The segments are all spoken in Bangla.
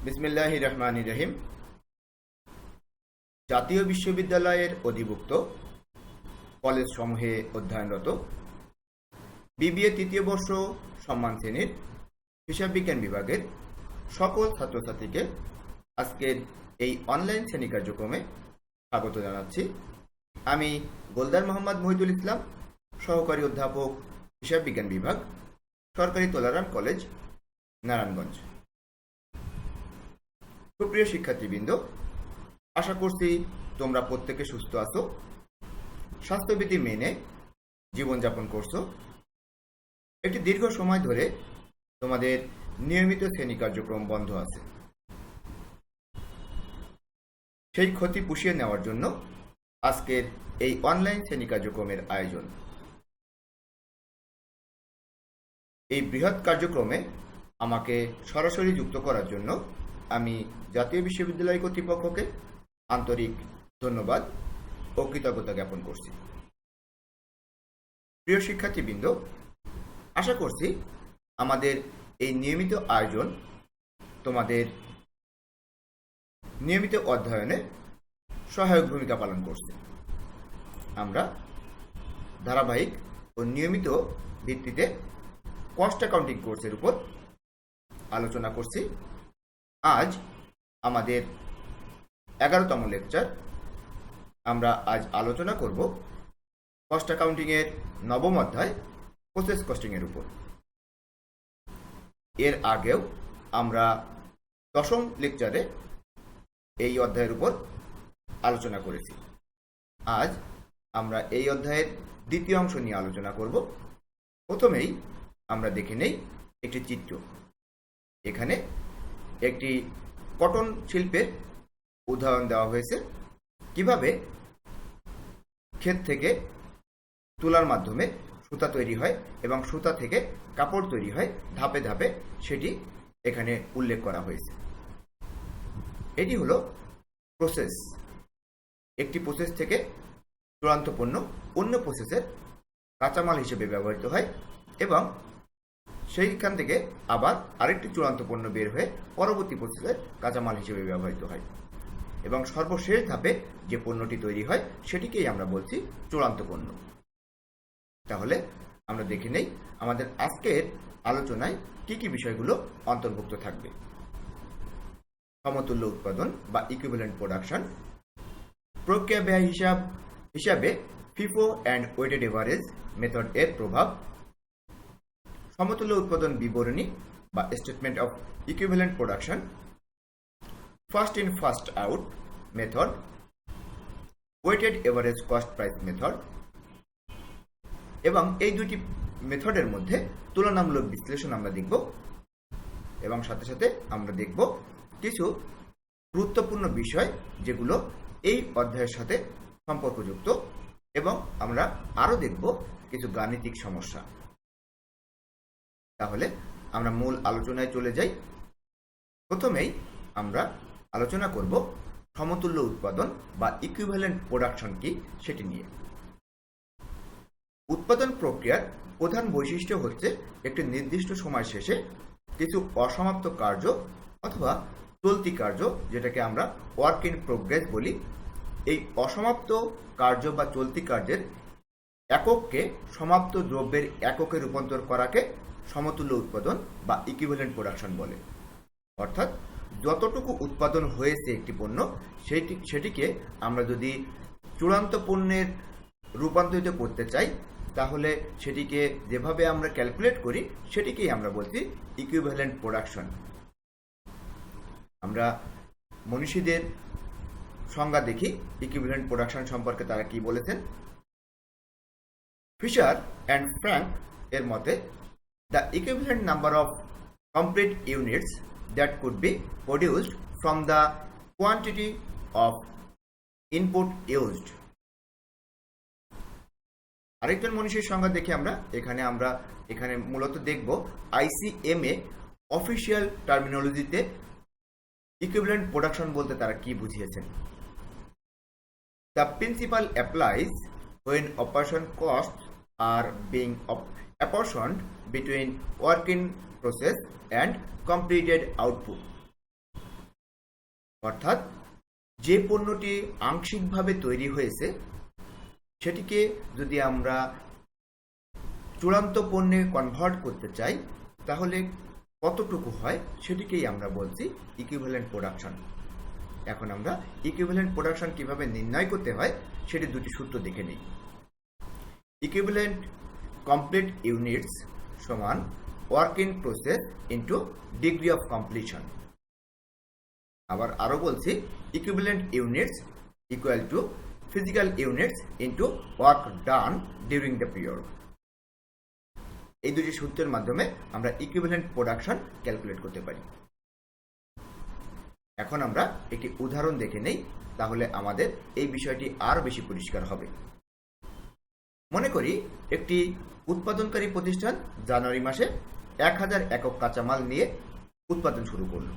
বিসমিল্লাহির রহমানির রহিম। জাতীয় বিশ্ববিদ্যালয়ের অধিভুক্ত কলেজ সমূহে অধ্যয়নরত বিবিএ তৃতীয় বর্ষ সম্মান শ্রেণীর হিসাব বিজ্ঞান বিভাগের সকল ছাত্রছাত্রীকে আজকের এই অনলাইন শ্রেণী কার্যক্রমে স্বাগত জানাচ্ছি। আমি গোলদার মোহাম্মদ মহিদুল ইসলাম, সহকারী অধ্যাপক, হিসাব বিজ্ঞান বিভাগ, সরকারি তোলারাম কলেজ, নারায়ণগঞ্জ। সুপ্রিয় শিক্ষার্থীবৃন্দ, আশা করছি তোমরা প্রত্যেকে সুস্থ আছো, স্বাস্থ্যবিধি মেনে জীবনযাপন করছো। একটি দীর্ঘ সময় ধরে তোমাদের নিয়মিত শ্রেণী কার্যক্রম বন্ধ আছে। সেই ক্ষতি পুষিয়ে নেওয়ার জন্য আজকের এই অনলাইন শ্রেণী কার্যক্রমের আয়োজন। এই বৃহৎ কার্যক্রমে আমাকে সরাসরি যুক্ত করার জন্য আমি জাতীয় বিশ্ববিদ্যালয় কর্তৃপক্ষকে আন্তরিক ধন্যবাদ ও কৃতজ্ঞতা জ্ঞাপন করছি। প্রিয় শিক্ষার্থীবৃন্দ, আশা করছি আমাদের এই নিয়মিত আয়োজন তোমাদের নিয়মিত অধ্যয়নে সহায়ক ভূমিকা পালন করছে। আমরা ধারাবাহিক ও নিয়মিত ভিত্তিতে কস্ট অ্যাকাউন্টিং কোর্সের উপর আলোচনা করছি। আজ আমাদের 11তম লেকচার। আমরা আজ আলোচনা করব কস্ট অ্যাকাউন্টিংয়ের নবম অধ্যায় প্রসেস কস্টিংয়ের উপর। এর আগেও আমরা 10ম লেকচারে এই অধ্যায়ের উপর আলোচনা করেছি। আজ আমরা এই অধ্যায়ের দ্বিতীয় অংশ নিয়ে আলোচনা করব। প্রথমেই আমরা দেখে নেই একটি চিত্র। এখানে একটি কটন শিল্পের উদাহরণ দেওয়া হয়েছে, কিভাবে ক্ষেত থেকে তুলার মাধ্যমে সুতা তৈরি হয় এবং সুতা থেকে কাপড় তৈরি হয়, ধাপে ধাপে সেটি এখানে উল্লেখ করা হয়েছে। এটি হলো প্রসেস। একটি প্রসেস থেকে চূড়ান্ত পণ্য অন্য প্রসেসের কাঁচামাল হিসেবে ব্যবহৃত হয় এবং সেইখান থেকে আবার আরেকটি চূড়ান্ত পণ্য বের হয়ে পরবর্তী প্রসেসের কাঁচামাল হিসেবে ব্যবহৃত হয় এবং সর্বশেষ ধাপে যে পণ্যটি তৈরি হয় সেটিকেই আমরা বলছি চূড়ান্ত পণ্য। তাহলে আমরা দেখে নেই আমাদের আজকের আলোচনায় কি কি বিষয়গুলো অন্তর্ভুক্ত থাকবে। সমতুল্য উৎপাদন বা ইকুইভ্যালেন্ট প্রোডাকশন, প্রক্রিয়া ব্যয় হিসাবে FIFO and weighted average method এর প্রভাব, সমতুল্য উৎপাদন বিবরণী বা statement of equivalent production, first in first out method, weighted average cost price method এবং এই দুটি মেথডের মধ্যে তুলনামূলক বিশ্লেষণ আমরা দেখব এবং সাথে সাথে আমরা দেখব কিছু গুরুত্বপূর্ণ বিষয় যেগুলো এই অধ্যায়ের সাথে সম্পর্কযুক্ত এবং আমরা আরও দেখব কিছু গাণিতিক সমস্যা। তাহলে আমরা মূল আলোচনায় চলে যাই। প্রথমেই আমরা আলোচনা করব সমতুল্য উৎপাদন বা ইকুইভ্যালেন্ট প্রোডাকশন কি সেটি নিয়ে। উৎপাদন প্রক্রিয়ার প্রধান বৈশিষ্ট্য হচ্ছে একটি নির্দিষ্ট সময় শেষে কিছু অসমাপ্ত কার্য অথবা চলতি কার্য, যেটাকে আমরা ওয়ার্ক ইন প্রোগ্রেস বলি, এই অসমাপ্ত কার্য বা চলতি কার্যের একককে সমাপ্ত দ্রব্যের এককে রূপান্তর করাকে সমতুল্য উৎপাদন বা ইকুইভ্যালেন্ট প্রোডাকশন বলে। অর্থাৎ যতটুকু উৎপাদন হয়েছে একটি পণ্য সেটিকে আমরা যদি চূড়ান্ত পণ্যের রূপান্তরিত করতে চাই তাহলে সেটিকে যেভাবে আমরা ক্যালকুলেট করি সেটিকেই আমরা বলছি ইকুইভ্যালেন্ট প্রোডাকশন। আমরা মনীষীদের সংজ্ঞা দেখি ইকুইভ্যালেন্ট প্রোডাকশন সম্পর্কে তারা কি বলেছেন। ফিশার অ্যান্ড ফ্র্যাঙ্ক এর মতে the equivalent number of complete units that could be produced from the quantity of input used. আরেকজন মনীষীর সংজ্ঞা দেখি আমরা এখানে মূলত দেখব ICMA অফিসিয়াল টার্মিনোলজিতে ইকুইভ্যালেন্ট প্রোডাকশন বলতে তারা কি বুঝিয়েছেন। The principle applies when operation costs are being apportioned between work in process and completed output. অর্থাৎ যে পণ্যটি আংশিকভাবে তৈরি হয়েছে সেটিকে যদি আমরা চূড়ান্ত পণ্যে কনভার্ট করতে চাই তাহলে কতটুকু হয় সেটিকেই আমরা বলছি ইকুইভ্যালেন্ট প্রোডাকশন। এখন আমরা ইকুইভ্যালেন্ট প্রোডাকশন কিভাবে নির্ণয় করতে হয় সেটি দুটি সূত্র দেখে নিই। ইকুইভ্যালেন্ট কমপ্লিট ইউনিটস সমান work in process into degree of completion. আবার আরো বলছি equivalent units equal to physical units into work done during the period. এই দুটি সূত্রের মাধ্যমে আমরা ইকুইভ্যালেন্ট প্রোডাকশন ক্যালকুলেট করতে পারি। এখন আমরা একটি উদাহরণ দেখে নেই, তাহলে আমাদের এই বিষয়টি আরো বেশি পরিষ্কার হবে। মনে করি একটি উৎপাদনকারী প্রতিষ্ঠান জানুয়ারি মাসে 1000 একক কাঁচামাল নিয়ে উৎপাদন শুরু করল।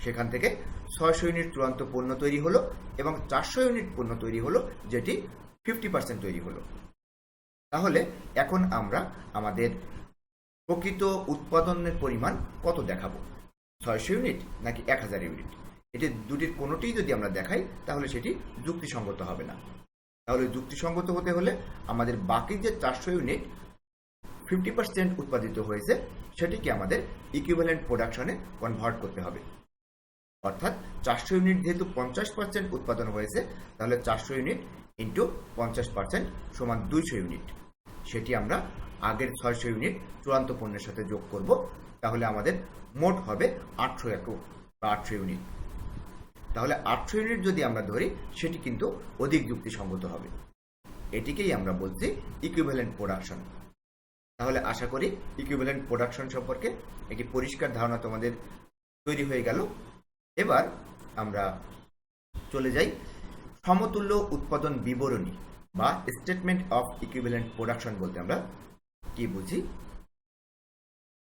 সেখান থেকে 600 ইউনিট চূড়ান্ত পণ্য তৈরি হলো এবং 400 ইউনিট পণ্য তৈরি হলো, যেটি 50% তৈরি হলো। তাহলে এখন আমরা আমাদের প্রকৃত উৎপাদনের পরিমাণ কত দেখাবো, 600 ইউনিট নাকি 1000 ইউনিট? এটি দুটির কোনোটিই যদি আমরা দেখাই তাহলে সেটি যুক্তিসঙ্গত হবে না। তাহলে যুক্তিসঙ্গত হতে হলে আমাদের বাকি যে 400 ইউনিট 50% উৎপাদিত হয়েছে সেটিকে আমাদের ইকুইভ্যালেন্ট প্রোডাকশনে কনভার্ট করতে হবে। অর্থাৎ 400 ইউনিট যেহেতু 50% উৎপাদন হয়েছে, তাহলে 400 ইউনিট ইন্টু 50% সমান 200 ইউনিট। সেটি আমরা আগের 600 ইউনিট চূড়ান্ত পণ্যের সাথে যোগ করব, তাহলে আমাদের মোট হবে 800 একক বা 800 ইউনিট। তাহলে 800 ইউনিট যদি আমরা ধরি সেটি কিন্তু অধিক যুক্তিসঙ্গত হবে। এটিকেই আমরা বলছি ইকুইভ্যালেন্ট প্রোডাকশন। তাহলে আশা করি ইকুইভ্যালেন্ট প্রোডাকশন সম্পর্কে একটি পরিষ্কার ধারণা তোমাদের তৈরি হয়ে গেল। এবার আমরা চলে যাই সমতুল্য উৎপাদন বিবরণী বা স্টেটমেন্ট অফ ইকুইভ্যালেন্ট প্রোডাকশন বলতে আমরা কি বুঝি।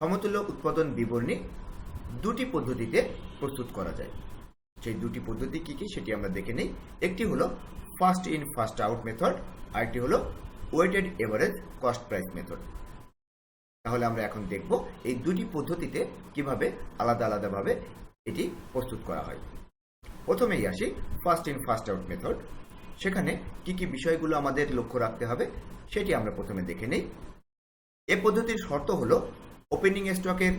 সমতুল্য উৎপাদন বিবরণী দুটি পদ্ধতিতে প্রস্তুত করা যায়। সেই দুটি পদ্ধতি কি কি সেটি আমরা দেখে নেই। একটি হলো first in first out method, আরেকটি হলো weighted average cost price method. তাহলে আমরা এখন দেখব এই দুটি পদ্ধতিতে কিভাবে আলাদা আলাদাভাবে এটি প্রস্তুত করা হয়। প্রথমেই আসি first in first out method. সেখানে কি কি বিষয়গুলো আমাদের লক্ষ্য রাখতে হবে সেটি আমরা প্রথমে দেখে নেই। এই পদ্ধতির শর্ত হলো ওপেনিং স্টকের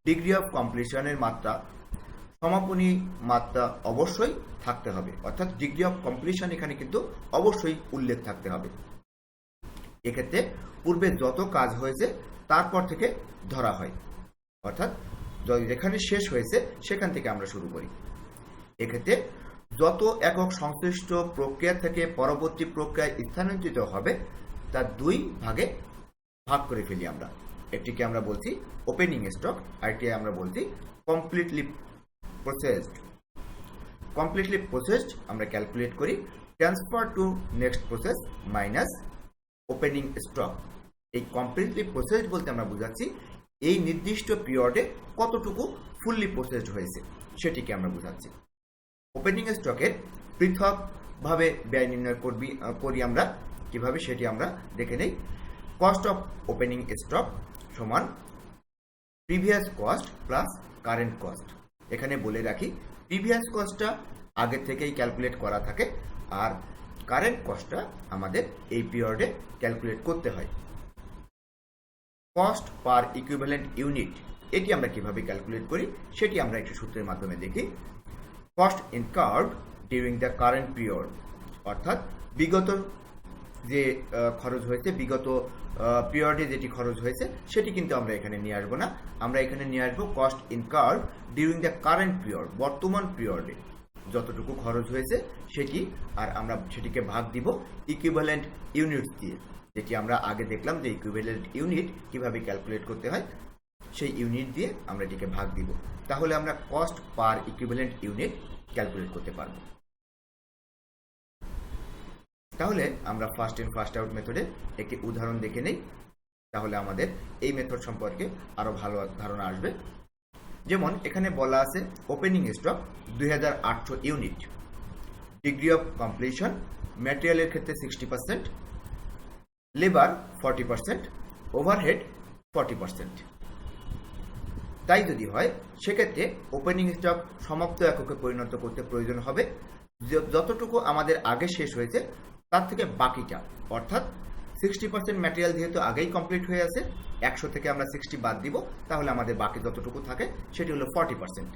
ডিগ্রি অফ কমপ্লিশনের মাত্রা সমাপনী মাত্রা অবশ্যই থাকতে হবে। অর্থাৎ ডিগ্রি অফ কমপ্লিশন এখানে কিন্তু অবশ্যই উল্লেখ থাকতে হবে। এক্ষেত্রে পূর্বে যত কাজ হয়েছে তারপর থেকে ধরা হয়, অর্থাৎ যেখানে শেষ হয়েছে সেখান থেকে আমরা শুরু করি। এক্ষেত্রে যত একক সংশ্লিষ্ট প্রক্রিয়া থেকে পরবর্তী প্রক্রিয়ায় স্থানান্তরিত হবে তার 2 ভাগে ভাগ করে ফেলি আমরা। একটিকে আমরা বলছি ওপেনিং স্টক, আরেকটি আমরা বলছি কমপ্লিটলি প্রসেসড। কমপ্লিটলি প্রসেসড আমরা ক্যালকুলেট করি transfer to next process minus opening stock. এই কমপ্লিটলি প্রসেসড বলতে আমরা বুঝাচ্ছি এই নির্দিষ্ট পিরিয়ডে কতটুকু ফুললি প্রসেসড হয়েছে সেটিকে আমরা বুঝাচ্ছি। ওপেনিং স্টকের পৃথকভাবে ব্যয় নির্ণয় করি আমরা কিভাবে সেটি আমরা দেখে নেই। কস্ট অফ ওপেনিং স্টক সমান previous cost plus current cost. এখানে বলে রাখি প্রিভিয়াস কস্টটা আগে থেকেই ক্যালকুলেট করা থাকে, আর কারেন্ট কস্টটা আমাদের এই পিরিয়ডে ক্যালকুলেট করতে হয়। কস্ট পার ইকুইভ্যালেন্ট ইউনিট এটি আমরা কিভাবে ক্যালকুলেট করি সেটি আমরা একটি সূত্রের মাধ্যমে দেখি। Cost incurred during the current period, অর্থাৎ বিগত যে খরচ হয়েছে, বিগত পিরিয়ডে যেটি খরচ হয়েছে সেটি কিন্তু আমরা এখানে নিয়ে আসবো না। আমরা এখানে নিয়ে আসবো cost incurred during the current period, বর্তমান পিরিয়ডে যতটুকু খরচ হয়েছে সেটি, আর আমরা সেটিকে ভাগ দিব ইকুইভ্যালেন্ট ইউনিটস দিয়ে, যেটি আমরা আগে দেখলাম যে ইকুইভ্যালেন্ট ইউনিট কিভাবে ক্যালকুলেট করতে হয়, সেই ইউনিট দিয়ে আমরা এটিকে ভাগ দিব। তাহলে আমরা cost per equivalent unit calculate করতে পারব। তাহলে আমরা ফার্স্ট ইন ফার্স্ট আউট মেথডে একটি উদাহরণ দেখে নেই, তাহলে আমাদের এই মেথড সম্পর্কে আরো ভালো ধারণা আসবে। যেমন এখানে বলা আছে opening stock 2800 unit, degree of completion ম্যাটেরিয়ালের ক্ষেত্রে 60%, লেবার 40%, ওভারহেড 40%। তাই যদি হয় সেক্ষেত্রে ওপেনিং স্টক সমাপ্ত এককে পরিণত করতে প্রয়োজন হবে যতটুকু আমাদের আগে শেষ হয়েছে তার থেকে বাকিটা, অর্থাৎ 60% ম্যাটেরিয়াল যেহেতু আগেই কমপ্লিট হয়ে আছে, 100 থেকে আমরা 60 বাদ দিব, তাহলে আমাদের বাকি যতটুকু থাকে সেটি হলো 40%।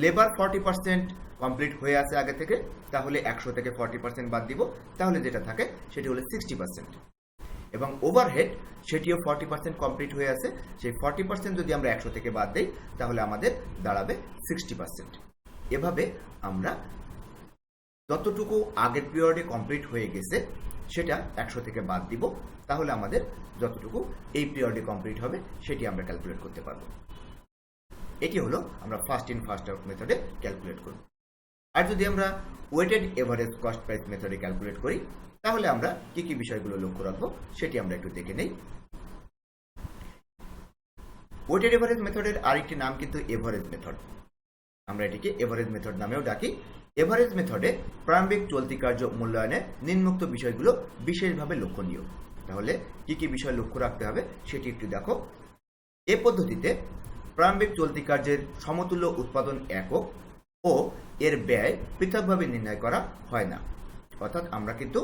লেবার 40% কমপ্লিট হয়ে আছে আগে থেকে, তাহলে 100 থেকে 40% বাদ দিব, তাহলে যেটা থাকে সেটি হলো 60%। এবং ওভারহেড সেটিও 40% কমপ্লিট হয়ে আছে, সেই 40% যদি আমরা 100 থেকে বাদ দিই তাহলে আমাদের দাঁড়াবে 60%। এভাবে আমরা যতটুকু আগের পিরিয়ডে কমপ্লিট হয়ে গেছে সেটা 100 থেকে বাদ দিব, তাহলে আমাদের যতটুকু এই পিরিয়ডে কমপ্লিট হবে সেটি আমরা ক্যালকুলেট করতে পারবো। এটি হলো আমরা ফার্স্ট ইন ফার্স্ট আউট মেথডে ক্যালকুলেট করব। আর যদি আমরা ওয়েটেড এভারেজ কস্ট প্রাইস মেথডে ক্যালকুলেট করি তাহলে আমরা কি কি বিষয়গুলো লক্ষ্য রাখবো সেটি আমরা একটু দেখে নেই। ওয়েটেড এভারেজ মেথডের আরেকটি নাম কিন্তু এভারেজ মেথড, আমরা এটিকে এভারেজ মেথড নামেও ডাকি। এভারেজ মেথডে প্রারম্ভিক চলতি কার্য মূল্যায়নে নিম্নোক্ত বিষয়গুলো বিশেষভাবে লক্ষণীয়। তাহলে কি কি বিষয় লক্ষ্য রাখতে হবে সেটি একটু দেখো। এ পদ্ধতিতে প্রারম্ভিক চলতি কার্যের সমতুল্য উৎপাদন একক ও এর ব্যয় পৃথকভাবে নির্ণয় করা হয় না, অর্থাৎ আমরা কিন্তু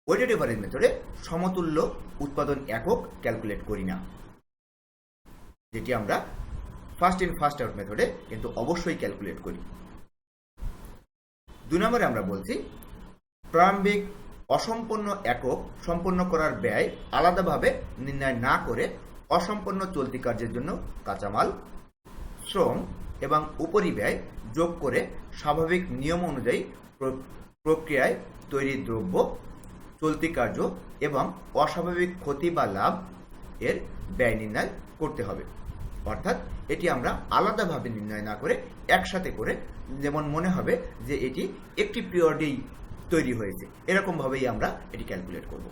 ওয়েটেড এভারেজ মেথডে সমতুল্য উৎপাদন একক ক্যালকুলেট করি না, যেটি আমরা ফার্স্ট ইন ফার্স্ট আউট মেথডে কিন্তু অবশ্যই ক্যালকুলেট করি। 2 নম্বরে আমরা বলছি প্রারম্ভিক অসম্পন্ন একক সম্পন্ন করার ব্যয় আলাদাভাবে নির্ণয় না করে অসম্পন্ন চলতি কার্যের জন্য কাঁচামাল, শ্রম এবং উপরিব্যয় যোগ করে স্বাভাবিক নিয়ম অনুযায়ী প্রক্রিয়ায় তৈরি দ্রব্য, চলতি কার্য এবং অস্বাভাবিক ক্ষতি বা লাভ এর ব্যয় নির্ণয় করতে হবে। অর্থাৎ এটি আমরা আলাদাভাবে নির্ণয় না করে একসাথে করে, যেমন মনে হবে যে এটি একটি পিরিয়ডেই তৈরি হয়েছে, এরকম ভাবেই আমরা এটি ক্যালকুলেট করব।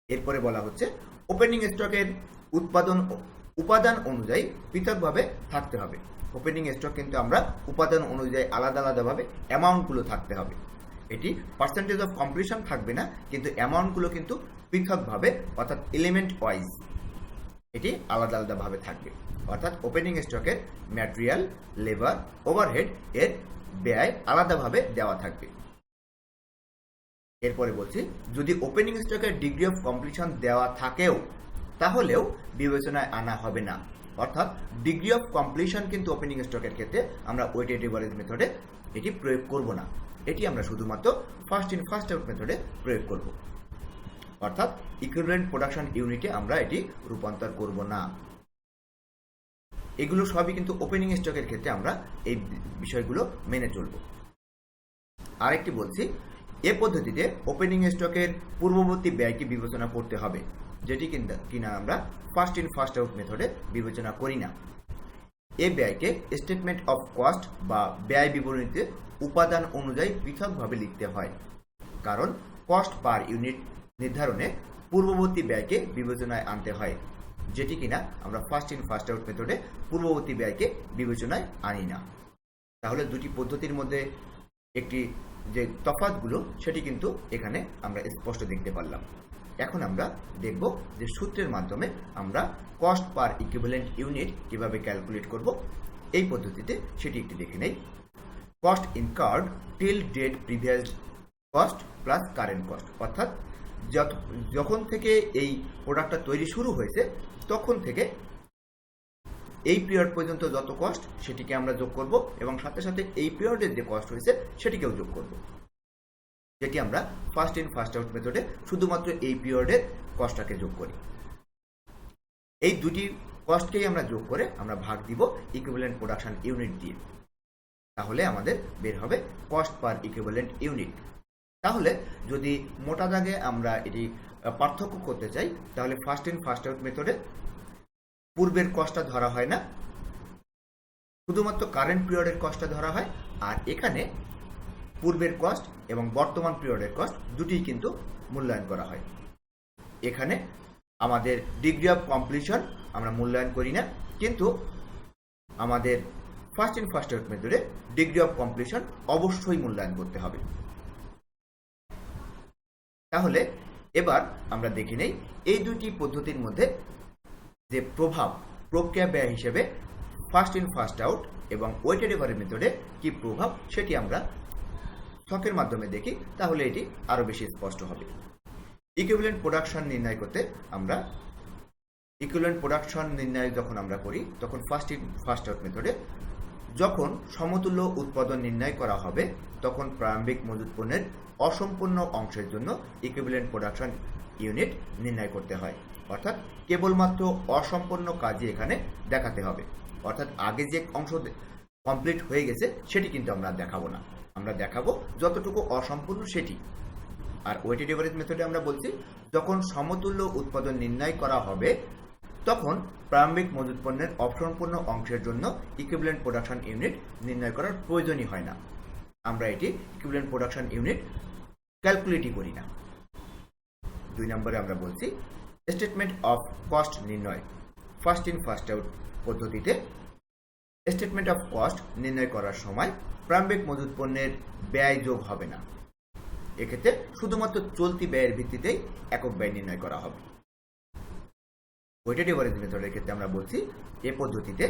এরপরে বলা হচ্ছে ওপেনিং স্টকের উপাদান অনুযায়ী পৃথকভাবে থাকতে হবে। ওপেনিং স্টক কিন্তু আমরা উপাদান অনুযায়ী আলাদা আলাদাভাবে অ্যামাউন্টগুলো থাকতে হবে। এটি পার্সেন্টেজ অফ কমপ্লিশন থাকবে না, কিন্তু অ্যামাউন্টগুলো কিন্তু পৃথকভাবে অর্থাৎ এলিমেন্ট ওয়াইজ এটি আলাদা আলাদাভাবে থাকবে। অর্থাৎ ওপেনিং স্টকের ম্যাটেরিয়াল, লেবার, ওভারহেড এর ব্যয় আলাদাভাবে দেওয়া থাকবে। এরপরে বলছি যদি ওপেনিং স্টকের ডিগ্রি অফ কমপ্লিশন দেওয়া থাকেও তাহলেও বিবেচনায় আনা হবে না, অর্থাৎ ডিগ্রি অফ কমপ্লিশন কিন্তু ওপেনিং স্টকের ক্ষেত্রে আমরা ওয়েটেড এভারেজ মেথডে এটি প্রয়োগ করব না, এটি আমরা শুধুমাত্র ফার্স্ট ইন ফার্স্ট আউট মেথডে প্রয়োগ করব। অর্থাৎ ইকুইভ্যালেন্ট প্রোডাকশন ইউনিটে আমরা এটি রূপান্তর করব না। এগুলো সবই কিন্তু ওপেনিং স্টকের ক্ষেত্রে আমরা এই বিষয়গুলো মেনে চলব। আরেকটি বলছি এ পদ্ধতিতে ওপেনিং স্টকের পূর্ববর্তী ব্যয়কে বিবেচনা করতে হবে, যেটি কিনা আমরা ফার্স্ট ইন ফার্স্ট আউট মেথডে বিবেচনা করি না। এ ব্যয়কে স্টেটমেন্ট অফ কস্ট বা ব্যয় বিবরণীতে উপাদান অনুযায়ী পৃথকভাবে লিখতে হয়, কারণ কস্ট পার ইউনিট নির্ধারণে পূর্ববর্তী ব্যয়কে বিবেচনায় আনতে হয়, যেটি কিনা আমরা ফার্স্ট ইন ফার্স্ট আউট মেথডে পূর্ববর্তী ব্যয়কে বিবেচনায় আনি না। তাহলে দুটি পদ্ধতির মধ্যে একটি যে তফাৎগুলো সেটি কিন্তু এখানে আমরা স্পষ্ট দেখতে পারলাম। এখন আমরা দেখব যে সূত্রের মাধ্যমে আমরা কস্ট পার ইকুইভ্যালেন্ট ইউনিট কিভাবে ক্যালকুলেট করব এই পদ্ধতিতে, সেটি একটু দেখে নেই। Cost incurred till date previous cost plus current cost, অর্থাৎ যখন থেকে এই প্রোডাক্টটা তৈরি শুরু হয়েছে তখন থেকে এই পিরিয়ড পর্যন্ত যত কস্ট সেটিকে আমরা যোগ করব এবং সাথে সাথে এই পিরিয়ডের যে কস্ট হয়েছে সেটিকেও যোগ করব, যেটি আমরা ফার্স্ট ইন ফার্স্ট আউট মেথডে শুধুমাত্র এই পিরিয়ডের কস্টটাকে যোগ করি। এই দুটি কস্টকেই আমরা যোগ করে আমরা ভাগ দিব ইকুইভ্যালেন্ট প্রোডাকশন ইউনিট দিয়ে, তাহলে আমাদের বের হবে কস্ট পার ইকুইভ্যালেন্ট ইউনিট। তাহলে যদি মোটা দাগে আমরা এটি পার্থক্য করতে চাই তাহলে ফার্স্ট ইন ফার্স্ট আউট মেথডে পূর্বের কস্টটা ধরা হয় না, শুধুমাত্র কারেন্ট পিরিয়ডের কস্টটা ধরা হয়, আর এখানে পূর্বের কস্ট এবং বর্তমান পিরিয়ডের কস্ট দুটিই কিন্তু মূল্যায়ন করা হয়। এখানে আমাদের ডিগ্রি অফ কমপ্লিশন আমরা মূল্যায়ন করি না, কিন্তু আমাদের ফার্স্ট ইন ফার্স্ট আউট মেথডে ডিগ্রি অফ কমপ্লিশন অবশ্যই মূল্যায়ন করতে হবে। তাহলে এবার আমরা দেখে নেই এই দুটি পদ্ধতির মধ্যে যে প্রক্রিয়া ব্যয় হিসেবে ফার্স্ট ইন ফার্স্ট আউট এবং ওয়েটেড এভারেজ মেথডে কি প্রভাব সেটি আমরা ছকের মাধ্যমে দেখি, তাহলে এটি আরো বেশি স্পষ্ট হবে। ইকুইভ্যালেন্ট প্রোডাকশন নির্ণয় করতে আমরা ইকুইভ্যালেন্ট প্রোডাকশন নির্ণয় যখন আমরা করি তখন ফার্স্ট ইন ফার্স্ট আউট মেথডে যখন সমতুল্য উৎপাদন নির্ণয় করা হবে তখন প্রারম্ভিক মজুত পণ্যের অসম্পূর্ণ অংশের জন্য ইকুইভ্যালেন্ট প্রোডাকশন ইউনিট নির্ণয় করতে হয়। অর্থাৎ কেবলমাত্র অসম্পূর্ণ কাজই এখানে দেখাতে হবে, অর্থাৎ আগে যে অংশ কমপ্লিট হয়ে গেছে সেটি কিন্তু আমরা দেখাবো না, আমরা দেখাবো যতটুকু অসম্পূর্ণ সেটি। আর ওয়েটেড এভারেজ মেথডে আমরা বলছি যখন সমতুল্য উৎপাদন নির্ণয় করা হবে তখন প্রারম্ভিক মজুত পণ্যের অসম্পূর্ণ অংশের জন্য ইকুইভ্যালেন্ট প্রোডাকশন ইউনিট নির্ণয় করার প্রয়োজনই হয় না, আমরা এটি ইকুইভ্যালেন্ট প্রোডাকশন ইউনিট ক্যালকুলেটই করি না। 2 নম্বরে আমরা বলছি স্টেটমেন্ট অফ কস্ট নির্ণয়। ফার্স্ট ইন ফার্স্ট আউট পদ্ধতিতে স্টেটমেন্ট অফ কস্ট নির্ণয় করার সময় প্রারম্ভিক মজুত পণ্যের ব্যয় যোগ হবে না, এক্ষেত্রে শুধুমাত্র চলতি ব্যয়ের ভিত্তিতেই একক ব্যয় নির্ণয় করা হবে। ওয়েটেড এভারেজ মেথডের ক্ষেত্রে আমরা বলছি এই পদ্ধতিতে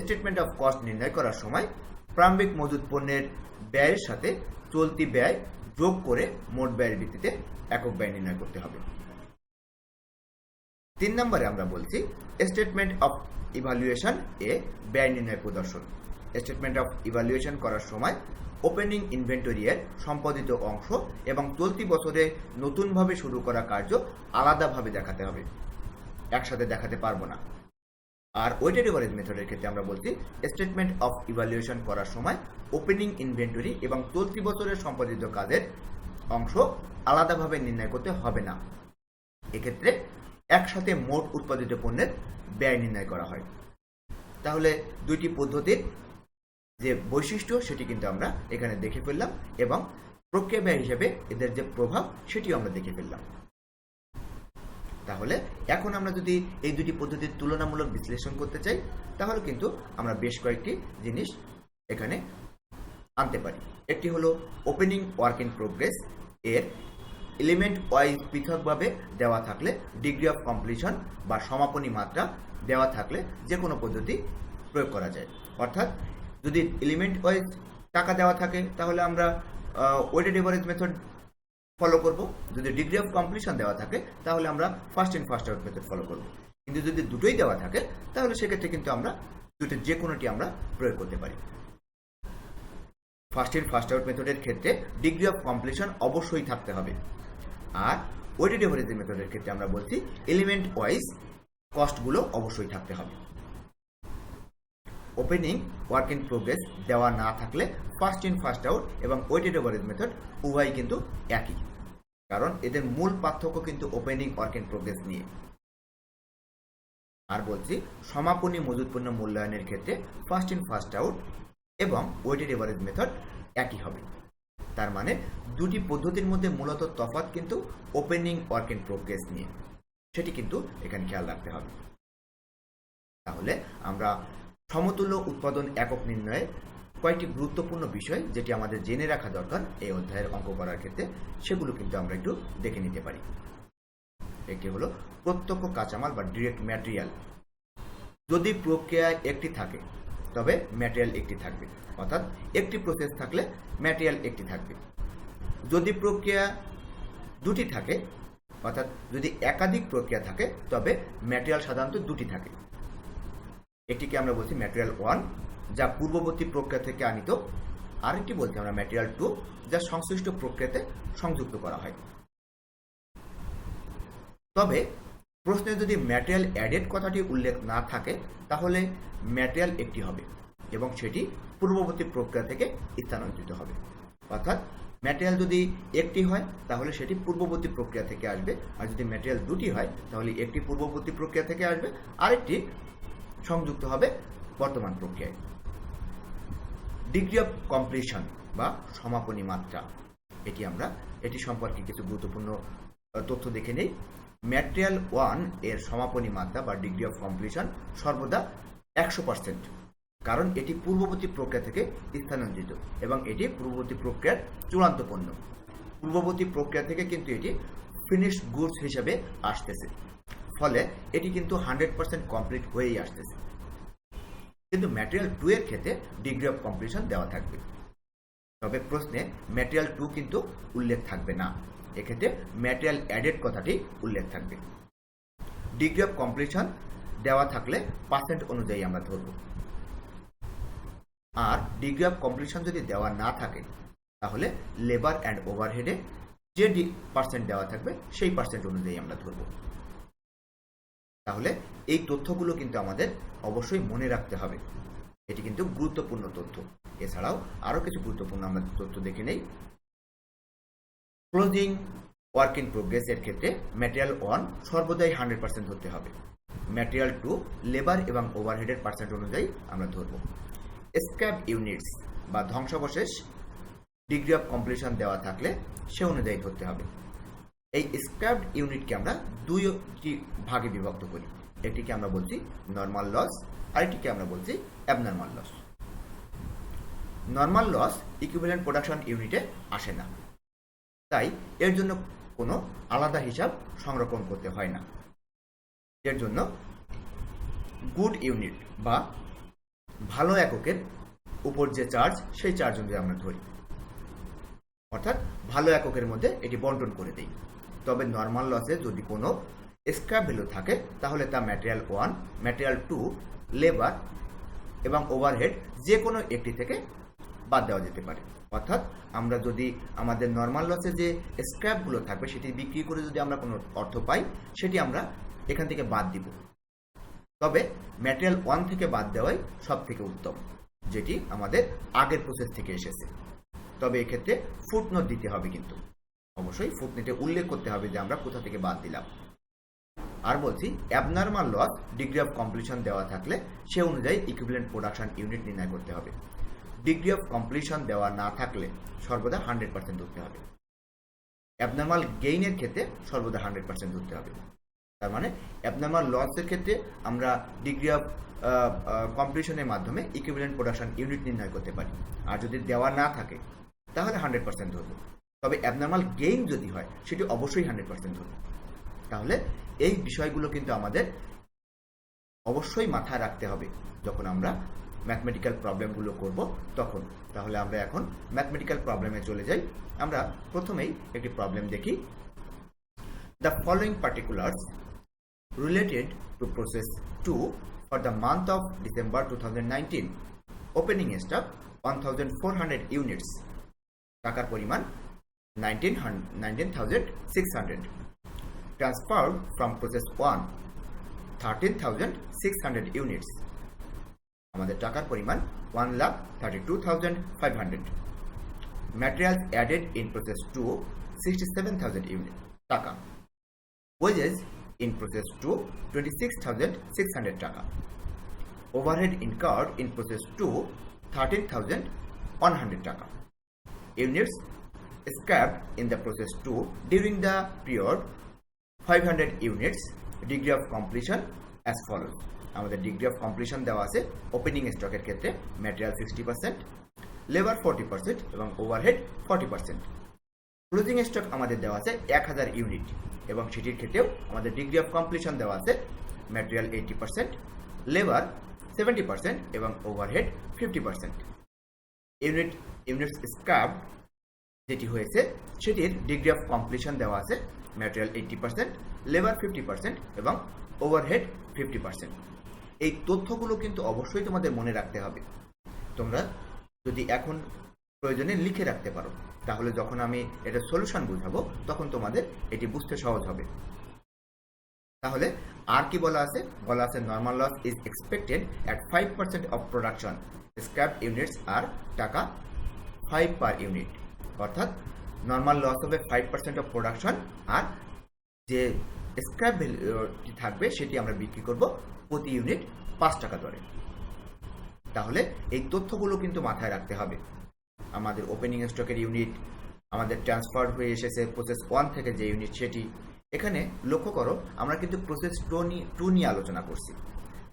স্টেটমেন্ট অফ কস্ট নির্ণয় করার সময় প্রারম্ভিক মজুত পণ্যের ব্যয়ের সাথে চলতি ব্যয় যোগ করে মোট ব্যয়ের ভিত্তিতে একক ব্যয় নির্ণয় করতে হবে। 3 নম্বরে আমরা বলছি স্টেটমেন্ট অফ ইভালুয়েশন এ ব্যয় নির্ণয় প্রদর্শন। স্টেটমেন্ট অফ ইভালুয়েশন করার সময় ওপেনিং ইনভেন্টরি এর সম্পাদিত অংশ এবং চলতি বছরে নতুনভাবে শুরু করা কার্য আলাদাভাবে দেখাতে হবে, একসাথে দেখাতে পারবো না। আর ওয়েটেড এভারেজ মেথডের ক্ষেত্রে আমরা বলছি স্টেটমেন্ট অফ ইভালুয়েশন করার সময় ওপেনিং ইনভেন্টরি এবং চলতি বছরের সম্পাদিত কাজের অংশ আলাদাভাবে নির্ণয় করতে হবে না, এক্ষেত্রে একসাথে মোট উৎপাদিত পণ্যের ব্যয় নির্ণয় করা হয়। তাহলে দুইটি পদ্ধতির যে বৈশিষ্ট্য সেটি কিন্তু আমরা এখানে দেখে ফেললাম এবং প্রক্রিয়া ব্যয় হিসেবে এদের যে প্রভাব সেটিও আমরা দেখে ফেললাম। তাহলে এখন আমরা যদি এই দুটি পদ্ধতির তুলনামূলক বিশ্লেষণ করতে চাই তাহলে কিন্তু আমরা বেশ কয়েকটি জিনিস এখানে আনতে পারি। একটি হলো ওপেনিং ওয়ার্ক ইন প্রোগ্রেস এর এলিমেন্ট ওয়াইজ পৃথকভাবে দেওয়া থাকলে ডিগ্রি অফ কমপ্লিশন বা সমাপনী মাত্রা দেওয়া থাকলে যে কোনো পদ্ধতি প্রয়োগ করা যায়। অর্থাৎ যদি এলিমেন্ট ওয়াইজ টাকা দেওয়া থাকে তাহলে আমরা ওয়েটেড এভারেজ মেথড ফলো করব, যদি ডিগ্রি অফ কমপ্লিশন দেওয়া থাকে তাহলে আমরা first in first out method follow করব। কিন্তু যদি দুটোই দেওয়া থাকে তাহলে সেক্ষেত্রে কিন্তু আমরা দুটো যে কোনোটি আমরা প্রয়োগ করতে পারি। ফার্স্ট ইন ফার্স্ট আউট মেথডের ক্ষেত্রে ডিগ্রি অফ কমপ্লিশন অবশ্যই থাকতে হবে, আর ওয়েটেড এভারেজ মেথডের ক্ষেত্রে আমরা বলছি এলিমেন্ট ওয়াইজ কস্টগুলো অবশ্যই থাকতে হবে। ওপেনিং ওয়ার্ক ইন প্রোগ্রেস দেওয়া না থাকলে ফার্স্ট ইন ফার্স্ট আউট এবং ওয়েটেড এভারেজ মেথড উভয়ই কিন্তু একই, কারণ এদের মূল পার্থক্য কিন্তু ওপেনিং ওয়ার্ক ইন প্রোগ্রেস নিয়ে। আর বলছি সমাপনী মজুত পণ্য মূল্যায়নের ক্ষেত্রে ফার্স্ট ইন ফার্স্ট আউট এবং ওয়েটেড এভারেজ মেথড একই হবে। তার মানে দুটি পদ্ধতির মধ্যে মূলত তফাৎ কিন্তু ওপেনিং ওয়ার্ক ইন প্রোগ্রেস নিয়ে, সেটি কিন্তু এখানে খেয়াল রাখতে হবে। তাহলে আমরা সমতুল্য উৎপাদন একক নির্ণয়ে কয়েকটি গুরুত্বপূর্ণ বিষয় যেটি আমাদের জেনে রাখা দরকার এই অধ্যায়ের অঙ্ক করার ক্ষেত্রে, সেগুলো কিন্তু আমরা একটু দেখে নিতে পারি। একটি হলো প্রত্যক্ষ কাঁচামাল বা ডিরেক্ট ম্যাটেরিয়াল। যদি প্রক্রিয়া একটি থাকে তবে ম্যাটেরিয়াল একটি থাকবে, অর্থাৎ একটি প্রসেস থাকলে ম্যাটেরিয়াল একটি থাকবে। যদি প্রক্রিয়া দুটি থাকে, অর্থাৎ যদি একাধিক প্রক্রিয়া থাকে তবে ম্যাটেরিয়াল সাধারণত দুটি থাকে। একটিকে আমরা বলছি ম্যাটেরিয়াল 1 যা পূর্ববর্তী প্রক্রিয়া থেকে আনিত, আরেকটি বলছি আমরা ম্যাটেরিয়াল 2 যা সংশ্লিষ্ট প্রক্রিয়াতে সংযুক্ত করা হয়। তবে প্রশ্নে যদি ম্যাটেরিয়াল অ্যাডেড কথাটি উল্লেখ না থাকে তাহলে ম্যাটেরিয়াল একটি হবে এবং সেটি পূর্ববর্তী প্রক্রিয়া থেকে স্থানান্তরিত হবে। অর্থাৎ ম্যাটেরিয়াল যদি একটি হয় তাহলে সেটি পূর্ববর্তী প্রক্রিয়া থেকে আসবে, আর যদি ম্যাটেরিয়াল দুটি হয় তাহলে একটি পূর্ববর্তী প্রক্রিয়া থেকে আসবে, আরেকটি সংযুক্ত হবে বর্তমান প্রক্রিয়ায়। ডিগ্রি অফ কমপ্লিশন বা সমাপনী মাত্রা, এটি সম্পর্কে কিছু গুরুত্বপূর্ণ তথ্য দেখে নেই। ম্যাটেরিয়াল 1 এর সমাপনী মাত্রা বা ডিগ্রি অফ কমপ্লিশন সর্বদা 100%, কারণ এটি পূর্ববর্তী প্রক্রিয়া থেকে স্থানান্তরিত এবং এটি পূর্ববর্তী প্রক্রিয়ার চূড়ান্ত পণ্য। পূর্ববর্তী প্রক্রিয়া থেকে কিন্তু এটি ফিনিশড গুডস হিসেবে আসতেছে, ফলে এটি কিন্তু 100% কমপ্লিট হয়েই আসতেছে। কিন্তু ম্যাটেরিয়াল 2 এর ক্ষেত্রে ডিগ্রি অফ কমপ্লিশন দেওয়া থাকবে, তবে প্রশ্নে ম্যাটেরিয়াল 2 কিন্তু উল্লেখ থাকবে না, এক্ষেত্রে ম্যাটেরিয়াল অ্যাডেড কথাটি উল্লেখ থাকবে। ডিগ্রি অফ কমপ্লিশন দেওয়া থাকলে পার্সেন্ট অনুযায়ী আমরা ধরব, আর ডিগ্রি অফ কমপ্লিশন যদি দেওয়া না থাকে তাহলে লেবার অ্যান্ড ওভারহেডে যে পার্সেন্ট দেওয়া থাকবে সেই পার্সেন্ট অনুযায়ী আমরা ধরব। তাহলে এই তথ্যগুলো কিন্তু আমাদের অবশ্যই মনে রাখতে হবে, এটি কিন্তু গুরুত্বপূর্ণ তথ্য। এছাড়াও আরো কিছু গুরুত্বপূর্ণ আমরা তথ্য দেখে নেই। ক্লোজিং ওয়ার্ক ইন প্রোগ্রেস এর ক্ষেত্রে ম্যাটেরিয়াল 1 সর্বদাই 100% ধরতে হবে, ম্যাটেরিয়াল 2 লেবার এবং ওভারহেডের পার্সেন্ট অনুযায়ী আমরা ধরব। স্ক্র্যাপ ইউনিটস বা ধ্বংসাবশেষ ডিগ্রি অফ কমপ্লিশন দেওয়া থাকলে সে অনুযায়ী ধরতে হবে। এই স্ক্র্যাপ ইউনিটকে আমরা দুইটি ভাগে বিভক্ত করি, একটিকে আমরা বলছি নর্মাল লস, আরেকটিকে আমরা বলছি abnormal loss. Normal loss equivalent production ইউনিটে আসে না, তাই এর জন্য কোনো আলাদা হিসাব সংরক্ষণ করতে হয় না। এর জন্য গুড ইউনিট বা ভালো এককের উপর যে চার্জ সেই চার্জ অনুযায়ী আমরা ধরি, অর্থাৎ ভালো এককের মধ্যে এটি বন্টন করে দেই। তবে নর্মাল লসে যদি কোনো স্ক্র্যাপ ভ্যালু থাকে তাহলে তা ম্যাটেরিয়াল 1, ম্যাটেরিয়াল 2, লেবার এবং ওভারহেড যে কোনো একটি থেকে বাদ দেওয়া যেতে পারে। অর্থাৎ আমরা যদি আমাদের নর্মাল লসে যে স্ক্র্যাপগুলো থাকবে সেটি বিক্রি করে যদি আমরা কোনো অর্থ পাই সেটি আমরা এখান থেকে বাদ দিব, তবে ম্যাটেরিয়াল 1 থেকে বাদ দেওয়াই সব থেকে উত্তম, যেটি আমাদের আগের প্রসেস থেকে এসেছে। তবে এক্ষেত্রে ফুটনোট দিতে হবে, কিন্তু অবশ্যই ফুটনোটে উল্লেখ করতে হবে যে আমরা কোথা থেকে বাদ দিলাম। আর বলছি abnormal loss degree of completion দেওয়া থাকলে সে অনুযায়ী ইকুইভ্যালেন্ট প্রোডাকশন ইউনিট নির্ণয় করতে হবে। ডিগ্রি অফ কমপ্লিশন দেওয়া না থাকলে সর্বদা 100% ধরতে হবে। অ্যাবনর্মাল গেইনের ক্ষেত্রে সর্বদা 100% ধরতে হবে। তার মানে অ্যাবনর্মাল লসের ক্ষেত্রে আমরা ডিগ্রি অফ কমপ্লিশনের মাধ্যমে ইকুইভ্যালেন্ট প্রোডাকশন ইউনিট নির্ণয় করতে পারি, আর যদি দেওয়া না থাকে তাহলে 100% ধরব। তবে অ্যাবনর্মাল গেইন যদি হয় সেটি অবশ্যই 100% ধরব। তাহলে এই বিষয়গুলো কিন্তু আমাদের অবশ্যই মাথায় রাখতে হবে যখন আমরা ম্যাথমেটিক্যাল প্রবলেমগুলো করব তখন। তাহলে আমরা এখন ম্যাথমেটিক্যাল প্রবলেমে চলে যাই। আমরা প্রথমেই একটি প্রবলেম দেখি। The following particulars related to process 2 for the month of December 2019. Opening stock 1400 units. টাকার পরিমাণ 19,600. Transferred from process 1 13,600 units. আমাদের টাকার পরিমাণ 1,32,500. Materials added in process 2 67,000 units. টাকা. Wages in process 2 26,600 টাকা. Overhead incurred in process 2 13,100 টাকা. Units scrapped in the process 2 during the period 500 units. Degree of completion as follows. আমাদের ডিগ্রি অফ কমপ্লিশন দেওয়া আছে ওপেনিং স্টকের ক্ষেত্রে ম্যাটেরিয়াল 60%, লেবার 40% এবং ওভারহেড 40%। ক্লোজিং স্টক আমাদের দেওয়া আছে 1000 ইউনিট এবং সেটির ক্ষেত্রেও আমাদের ডিগ্রি অফ কমপ্লিশন দেওয়া আছে ম্যাটেরিয়াল 80%, লেবার 70% এবং ওভারহেড 50%। ইউনিটস স্ক্র্যাপ যেটি হয়েছে সেটির ডিগ্রি অফ কমপ্লিশন দেওয়া আছে ম্যাটেরিয়াল 80%, লেবার 50% এবং ওভারহেড 50%। এই তথ্যগুলো কিন্তু অবশ্যই তোমাদের মনে রাখতে হবে। তোমরা যদি এখন প্রয়োজনে লিখে রাখতে পারো তাহলে যখন আমি এটা সলিউশন বুঝাবো তখন তোমাদের এটি বুঝতে সহজ হবে। তাহলে আর কি বলা আছে? বলা আছে normal loss is expected at 5% of production. Scrap units আর টাকা 5 পার ইউনিট, অর্থাৎ নর্মাল লস হবে 5% অফ প্রোডাকশন, আর যে স্ক্র্যাপ ভ্যালুটি থাকবে সেটি আমরা বিক্রি করব প্রতি ইউনিট 5 টাকা দরে। তাহলে এই তথ্যগুলো কিন্তু মাথায় রাখতে হবে। আমাদের ওপেনিং স্টকের ইউনিট, আমাদের ট্রান্সফার হয়ে এসেছে প্রসেস 1 থেকে যে ইউনিট সেটি। এখানে লক্ষ্য করো আমরা কিন্তু প্রসেস 2 নিয়ে আলোচনা করছি।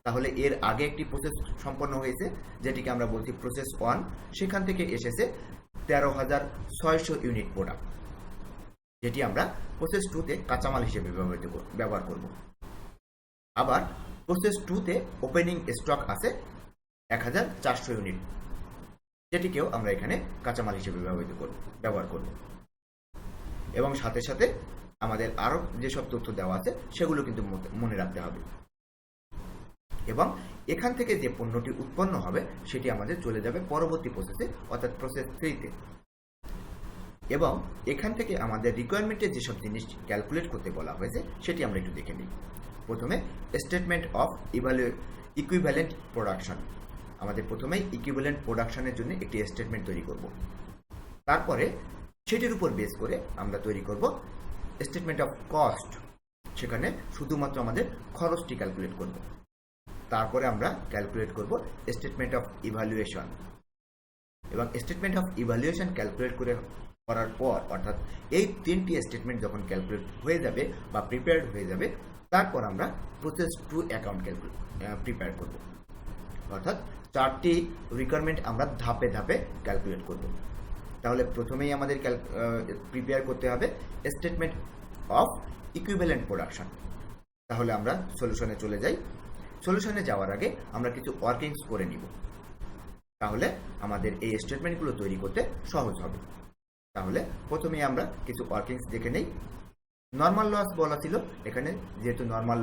তাহলে এর আগে একটি প্রসেস সম্পন্ন হয়েছে যেটিকে আমরা বলছি প্রসেস 1, সেখান থেকে এসেছে 13,600 ইউনিট প্রোডাক্ট, যেটি আমরা প্রসেস 2তে কাঁচামাল হিসেবে ব্যবহার করব। আবার প্রসেস 2-তে ওপেনিং স্টক আছে 1400 ইউনিট, যেটিকেও আমরা এখানে কাঁচামাল হিসেবে ব্যবহার করব। এবং সাথে সাথে আমাদের আরও যেসব তথ্য দেওয়া আছে সেগুলো কিন্তু মনে রাখতে হবে। এবং এখান থেকে যে পণ্যটি উৎপন্ন হবে সেটি আমাদের চলে যাবে পরবর্তী প্রসেসে, অর্থাৎ প্রসেস 3-তে। এবং এখান থেকে আমাদের রিকোয়ারমেন্টের যেসব জিনিস ক্যালকুলেট করতে বলা হয়েছে সেটি আমরা একটু দেখে নিই। প্রথমে স্টেটমেন্ট অফ ইকুইভ্যালেন্ট প্রোডাকশন। আমাদের প্রথমেই ইকুইভ্যালেন্ট প্রোডাকশনের জন্য একটি স্টেটমেন্ট তৈরি করব। তারপরে সেটির উপর বেস করে আমরা তৈরি করব স্টেটমেন্ট অফ কস্ট। সেখানে শুধুমাত্র আমাদের খরচটি ক্যালকুলেট করব। তারপরে আমরা ক্যালকুলেট করব স্টেটমেন্ট অফ ইভ্যালুয়েশন। এবং স্টেটমেন্ট অফ ইভ্যালুয়েশন ক্যালকুলেট করার পর, অর্থাৎ এই 3টি স্টেটমেন্ট যখন ক্যালকুলেট হয়ে যাবে বা প্রিপেয়ার্ড হয়ে যাবে, তারপর আমরা প্রসেস 2 অ্যাকাউন্ট প্রিপেয়ার করব। অর্থাৎ 4টি রিকোয়ারমেন্ট আমরা ধাপে ধাপে ক্যালকুলেট করব। তাহলে প্রথমেই আমাদের প্রিপেয়ার করতে হবে স্টেটমেন্ট অফ ইকুইভ্যালেন্ট প্রোডাকশন। তাহলে আমরা সলিউশনে চলে যাই। সলিউশনে যাওয়ার আগে আমরা কিছু ওয়ার্কিংস করে নিব, তাহলে আমাদের এই স্টেটমেন্টগুলো তৈরি করতে সহজ হবে। তাহলে প্রথমেই আমরা কিছু ওয়ার্কিংস দেখে নেই। নর্মাল লস বলা ছিল, এখানে যেহেতু নর্মাল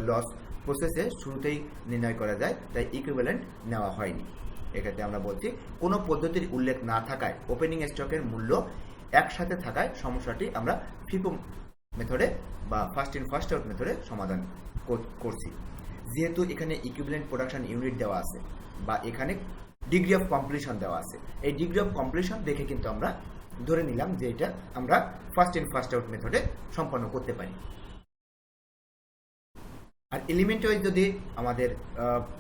লস প্রসেসে শুরুতেই নির্ণয় করা যায় তাই ইকুইভ্যালেন্ট নেওয়া হয়নি। এক্ষেত্রে আমরা বলছি কোনো পদ্ধতির উল্লেখ না থাকায় ওপেনিং স্টকের মূল্য একসাথে থাকায় সমস্যাটি আমরা ফিফো মেথডে বা ফার্স্ট ইন ফার্স্ট আউট মেথডে সমাধান করছি। যেহেতু এখানে ইকুইভ্যালেন্ট প্রোডাকশন ইউনিট দেওয়া আছে বা এখানে ডিগ্রি অফ কমপ্লিশন দেওয়া আছে, এই ডিগ্রি অফ কমপ্লিশন দেখে কিন্তু আমরা ধরে নিলাম যে এটা আমরা ফার্স্ট ইন ফার্স্ট আউট মেথডে সম্পন্ন করতে পারি। আর এলিমেন্ট ওয়াইজ যদি আমাদের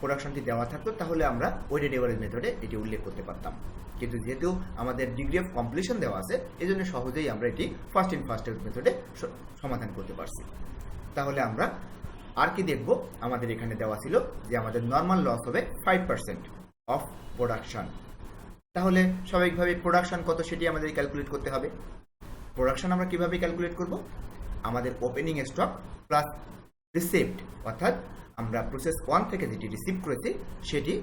প্রোডাকশনটি দেওয়া থাকতো তাহলে আমরা ওয়েটেড এভারেজ মেথডে এটি উল্লেখ করতে পারতাম, কিন্তু যেহেতু আমাদের ডিগ্রি অফ কমপ্লিশন দেওয়া আছে এই জন্য সহজেই আমরা এটি ফার্স্ট ইন ফার্স্ট আউট মেথডে সমাধান করতে পারছি। তাহলে আমরা আর কি দেখব? আমাদের এখানে দেওয়া ছিল যে আমাদের নর্মাল লস হবে 5% অফ প্রোডাকশন। তাহলে স্বাভাবিকভাবে প্রোডাকশন কত সেটি আমাদের ক্যালকুলেট করতে হবে। প্রোডাকশন আমরা কিভাবে ক্যালকুলেট করব? আমাদের ওপেনিং স্টক প্লাস রিসিভড, অর্থাৎ আমরা প্রসেস 1 থেকে যেটি রিসিভ করেছি সেটি,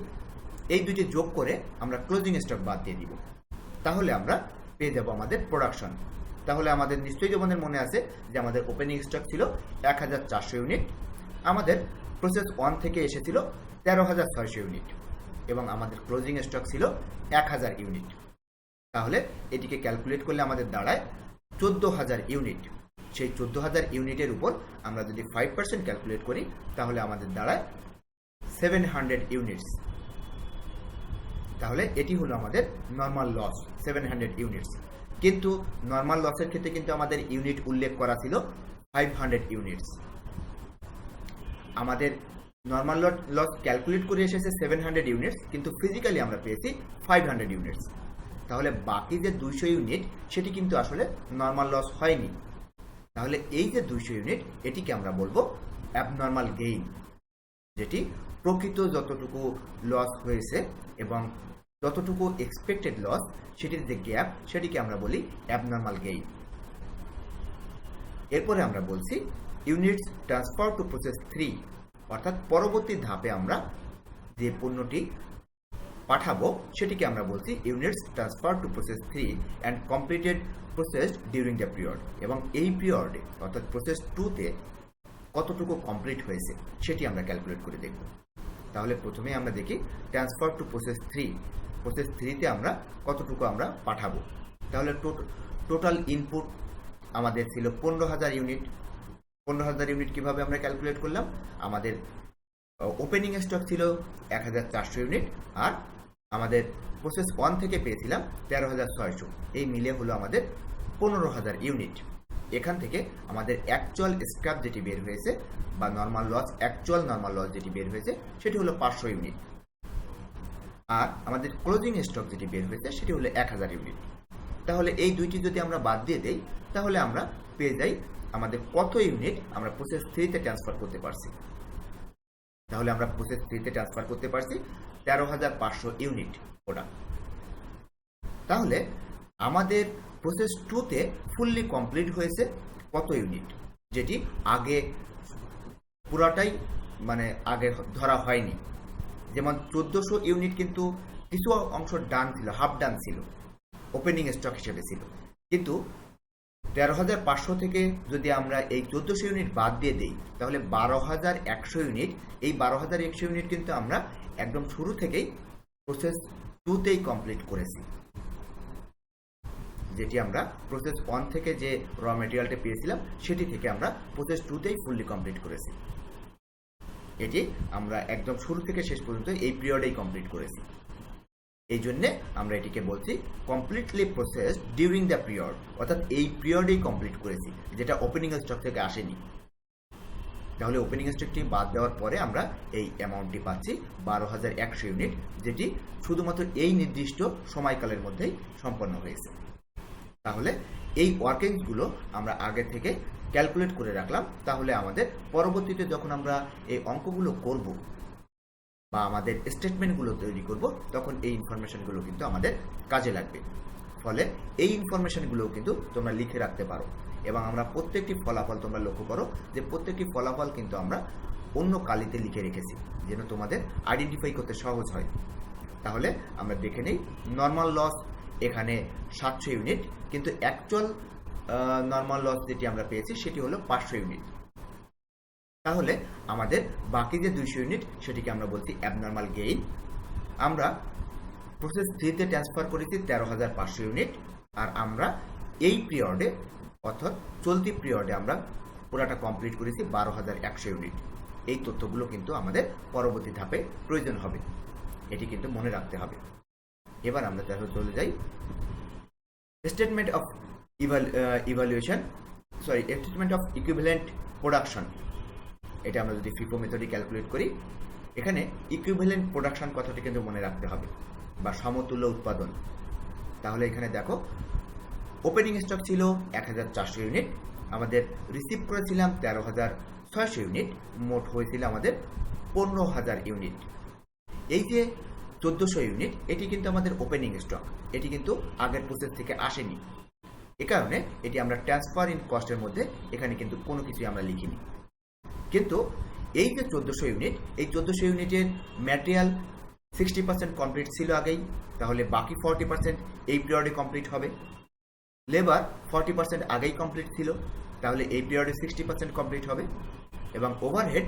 এই দুটি যোগ করে আমরা ক্লোজিং স্টক বাদ দিয়ে দিব। তাহলে আমরা পেয়ে যাব আমাদের প্রোডাকশন। তাহলে আমাদের নিশ্চয়ই যেমন মনে আছে যে আমাদের ওপেনিং স্টক ছিল 1400 ইউনিট, আমাদের প্রসেস 1 থেকে এসেছিল 13600 ইউনিট এবং আমাদের ক্লোজিং স্টক ছিল 1000 ইউনিট। তাহলে এটিকে ক্যালকুলেট করলে আমাদের দাঁড়ায় 14000 ইউনিট। সেই 14000 ইউনিটের উপর আমরা যদি 5% ক্যালকুলেট করি তাহলে আমাদের দাঁড়ায় 700 ইউনিটস। তাহলে এটি হলো আমাদের নর্মাল লস 700 ইউনিটস। কিন্তু নর্মাল লসের ক্ষেত্রে কিন্তু আমাদের ইউনিট উল্লেখ করা ছিল 500 ইউনিটস। আমাদের নর্মাল লস ক্যালকুলেট করে এসেছে 700 ইউনিটস, কিন্তু ফিজিক্যালি আমরা পেয়েছি 500 ইউনিটস। তাহলে বাকি যে 200 ইউনিট সেটি কিন্তু আসলে নর্মাল লস হয়নি। তাহলে এই যে 200 ইউনিট এটিকে আমরা বলবো অ্যাবনর্মাল গেইন, যেটি প্রকৃত যতটুকু লস হয়েছে এবং যতটুকু এক্সপেক্টেড লস সেটির যে গ্যাপ সেটিকে আমরা বলি অ্যাবনর্মাল গেইন। এরপরে আমরা বলছি ইউনিটস ট্রান্সফার টু প্রসেস 3, অর্থাৎ পরবর্তী ধাপে আমরা যে পণ্যটি পাঠাবো সেটিকে আমরা বলছি units transfer to process 3 and completed process during the period. এবং এই পিরিয়ডে অর্থাৎ প্রসেস 2-তে কতটুকু কমপ্লিট হয়েছে সেটি আমরা ক্যালকুলেট করে দেখব। তাহলে প্রথমে আমরা দেখি ট্রান্সফার টু প্রসেস 3, প্রসেস 3-তে আমরা কতটুকু আমরা পাঠাবো। তাহলে টোটাল ইনপুট আমাদের ছিল 15000 ইউনিট। 15000 ইউনিট কিভাবে আমরা ক্যালকুলেট করলাম? আমাদের ওপেনিং স্টক ছিল 1400 ইউনিট আর আমাদের প্রসেস 1 থেকে পেয়েছিলাম 13600, এই মিলে হলো আমাদের 15000 ইউনিট। এখান থেকে আমাদের অ্যাকচুয়াল স্ক্র্যাপ যেটি বের হয়েছে বা normal loss, actual normal loss যেটি বের হয়েছে সেটি হলো 500 ইউনিট। আর আমাদের ক্লোজিং স্টক যেটি বের হয়েছে সেটি হলো 1000 ইউনিট। তাহলে এই দুইটি যদি আমরা বাদ দিয়ে দেই তাহলে আমরা পেয়ে যাই আমাদের কত ইউনিট আমরা প্রসেস 3-তে ট্রান্সফার করতে পারছি। তাহলে আমরা প্রসেস 3-তে ট্রান্সফার করতে পারছি 13500 ইউনিট প্রোডাক্ট। তাহলে আমাদের প্রসেস 2-তে ফুললি কমপ্লিট হয়েছে কত ইউনিট, যেটি আগে পুরাটাই মানে আগে ধরা হয়নি। যেমন 1400 ইউনিট কিন্তু কিছু অংশ ডান ছিল, হাফ ডান ছিল, ওপেনিং স্টক হিসেবে ছিল। কিন্তু 13,500 থেকে যদি আমরা এই 1400 ইউনিট বাদ দিয়ে দিই তাহলে 12,100 ইউনিট, এই 12,100 ইউনিট কিন্তু আমরা একদম শুরু থেকেই প্রসেস 2তেই কমপ্লিট করেছি। যেটি আমরা প্রসেস 1 থেকে যে র মেটেরিয়ালটা পেয়েছিলাম সেটি থেকে আমরা প্রসেস 2তেই ফুললি কমপ্লিট করেছি। এটি আমরা একদম শুরু থেকে শেষ পর্যন্ত এই পিরিয়ডেই কমপ্লিট করেছি। এই জন্যে আমরা এটিকে বলছি completely process during the period, অর্থাৎ এই পিরিয়ডেই কমপ্লিট করেছি, যেটা ওপেনিং স্টক থেকে আসেনি। তাহলে ওপেনিং স্টকটি বাদ দেওয়ার পরে আমরা এই অ্যামাউন্টটি পাচ্ছি 12,100 ইউনিট, যেটি শুধুমাত্র এই নির্দিষ্ট সময়কালের মধ্যেই সম্পন্ন হয়েছে। তাহলে এই ওয়ার্কিংসগুলো আমরা আগে থেকে ক্যালকুলেট করে রাখলাম, তাহলে আমাদের পরবর্তীতে যখন আমরা এই অঙ্কগুলো করব বা আমাদের স্টেটমেন্টগুলো তৈরি করব তখন এই ইনফরমেশনগুলো কিন্তু আমাদের কাজে লাগবে। ফলে এই ইনফরমেশনগুলোও কিন্তু তোমরা লিখে রাখতে পারো এবং আমরা প্রত্যেকটি ফলাফল তোমরা লক্ষ্য করো যে প্রত্যেকটি ফলাফল কিন্তু আমরা অন্য কালিতে লিখে রেখেছি যেন তোমাদের আইডেন্টিফাই করতে সহজ হয়। তাহলে আমরা দেখে নেই নর্মাল লস এখানে 700 ইউনিট, কিন্তু অ্যাকচুয়াল নর্মাল লস যেটি আমরা পেয়েছি সেটি হলো 500 ইউনিট। তাহলে আমাদের বাকি যে 200 ইউনিট সেটিকে আমরা বলছি অ্যাবনর্মাল গেইন। আমরা প্রসেস 3তে ট্রান্সফার করেছি 13,500 ইউনিট, আর আমরা এই পিরিয়ডে অর্থাৎ চলতি পিরিয়ডে আমরা পুরাটা কমপ্লিট করেছি 12,100 ইউনিট। এই তথ্যগুলো কিন্তু আমাদের পরবর্তী ধাপে প্রয়োজন হবে, এটি কিন্তু মনে রাখতে হবে। এবার আমরা তাহলে চলে যাই statement of statement of equivalent production. এটা আমরা যদি ফিফো মেথডে ক্যালকুলেট করি, এখানে ইকুইভ্যালেন্ট প্রোডাকশন কথাটি কিন্তু মনে রাখতে হবে, বা সমতুল্য উৎপাদন। তাহলে এখানে দেখো ওপেনিং স্টক ছিল 1,400 ইউনিট, আমাদের রিসিভ করেছিলাম 13,600 ইউনিট, মোট হয়েছিল আমাদের 15,000 ইউনিট। এই যে 1400 ইউনিট এটি কিন্তু আমাদের ওপেনিং স্টক, এটি কিন্তু আগের প্রসেস থেকে আসেনি। এ কারণে এটি আমরা ট্রান্সফার ইন কস্টের মধ্যে এখানে কিন্তু কোনো কিছুই আমরা লিখিনি। কিন্তু এই যে 1400 ইউনিট, এই 1400 ইউনিটের ম্যাটেরিয়াল 60% কমপ্লিট ছিল আগেই, তাহলে বাকি 40% এই পিরিয়ডে কমপ্লিট হবে। লেবার 40% আগেই কমপ্লিট ছিল, তাহলে এই পিরিয়ডে 60% কমপ্লিট হবে। এবং ওভারহেড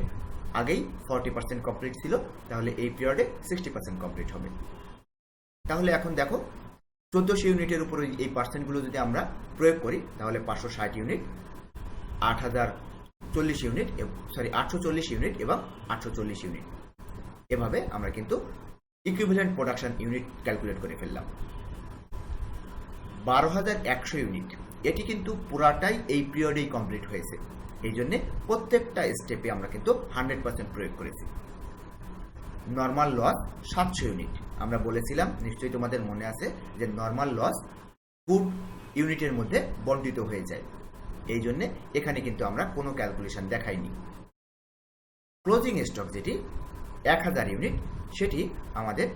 আগেই 40% কমপ্লিট ছিল, তাহলে এই পিরিয়ডে 60% কমপ্লিট হবে। তাহলে এখন দেখো 1400 ইউনিটের উপরে এই পার্সেন্টগুলো যদি আমরা প্রয়োগ করি তাহলে 560 ইউনিট, 840 ইউনিট, 840 ইউনিট এবং 840 ইউনিট। এভাবে আমরা কিন্তু ইকুইভ্যালেন্ট প্রোডাকশন ইউনিট ক্যালকুলেট করে ফেললাম। 12,100 ইউনিট এটি কিন্তু পুরাটাই এই পিরিয়ডেই কমপ্লিট হয়েছে, এই জন্যে প্রত্যেকটা স্টেপে আমরা কিন্তু 100% প্রয়োগ করেছি। নর্মাল লস 700 ইউনিট, আমরা বলেছিলাম নিশ্চয়ই তোমাদের মনে আছে যে নর্মাল লস গুড ইউনিটের মধ্যে বন্টিত হয়ে যায়, এই জন্যে এখানে কিন্তু আমরা কোনো ক্যালকুলেশন দেখাইনি। ক্লোজিং স্টক যেটি 1000 ইউনিট, সেটি আমাদের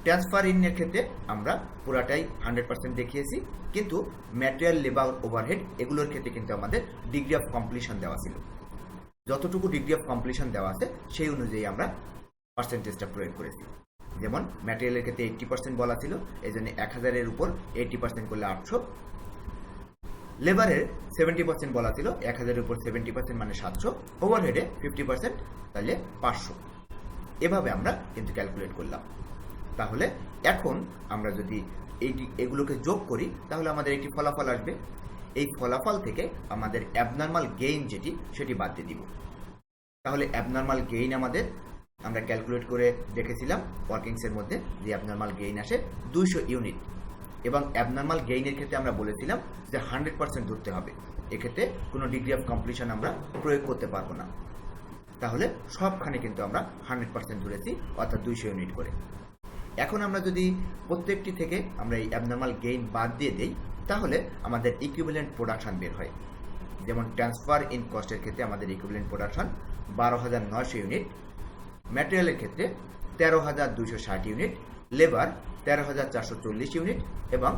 ট্রান্সফার ইনের ক্ষেত্রে আমরা পুরাটাই 100% দেখিয়েছি, কিন্তু ম্যাটেরিয়াল, লেবার, ওভারহেড এগুলোর ক্ষেত্রে কিন্তু আমাদের ডিগ্রি অফ কমপ্লিশন দেওয়া ছিল। যতটুকু ডিগ্রি অফ কমপ্লিশন দেওয়া আছে সেই অনুযায়ী আমরা পার্সেন্টেজটা প্রয়োগ করেছি। যেমন ম্যাটেরিয়ালের ক্ষেত্রে 80% বলা ছিল, এই জন্য 1000-এর উপর 80% করলে 800। লেবারের 70% বলা ছিল, 1000-এর উপর 70% মানে 700। ওভারহেডে 50% তাহলে 500। এভাবে আমরা কিন্তু ক্যালকুলেট করলাম। তাহলে এখন আমরা যদি এগুলোকে যোগ করি তাহলে আমাদের একটি ফলাফল আসবে। এই ফলাফল থেকে আমাদের অ্যাবনর্মাল গেইন যেটি সেটি বাদ দিয়ে দিব। তাহলে অ্যাবনর্মাল গেইন আমরা ক্যালকুলেট করে দেখেছিলাম ওয়ার্কিংসের মধ্যে যে অ্যাবনর্মাল গেইন আসে 200 ইউনিট, এবং অ্যাবনর্মাল গেইনের ক্ষেত্রে আমরা বলেছিলাম যে 100% ধরতে হবে, এক্ষেত্রে কোনো ডিগ্রি অফ কমপ্লিশন আমরা প্রয়োগ করতে পারবো না। তাহলে সবখানে কিন্তু আমরা 100% ধরেছি, অর্থাৎ 200 ইউনিট করে। এখন আমরা যদি প্রত্যেকটি থেকে আমরা এই অ্যাবনর্মাল গেইন বাদ দিয়ে দেই তাহলে আমাদের ইকুইভ্যালেন্ট প্রোডাকশন বের হয়। যেমন ট্রান্সফার ইন কস্টের ক্ষেত্রে আমাদের ইকুইভ্যালেন্ট প্রোডাকশন 12,900 ইউনিট, ম্যাটেরিয়ালের ক্ষেত্রে 13,260 ইউনিট, লেবার 13,440 ইউনিট এবং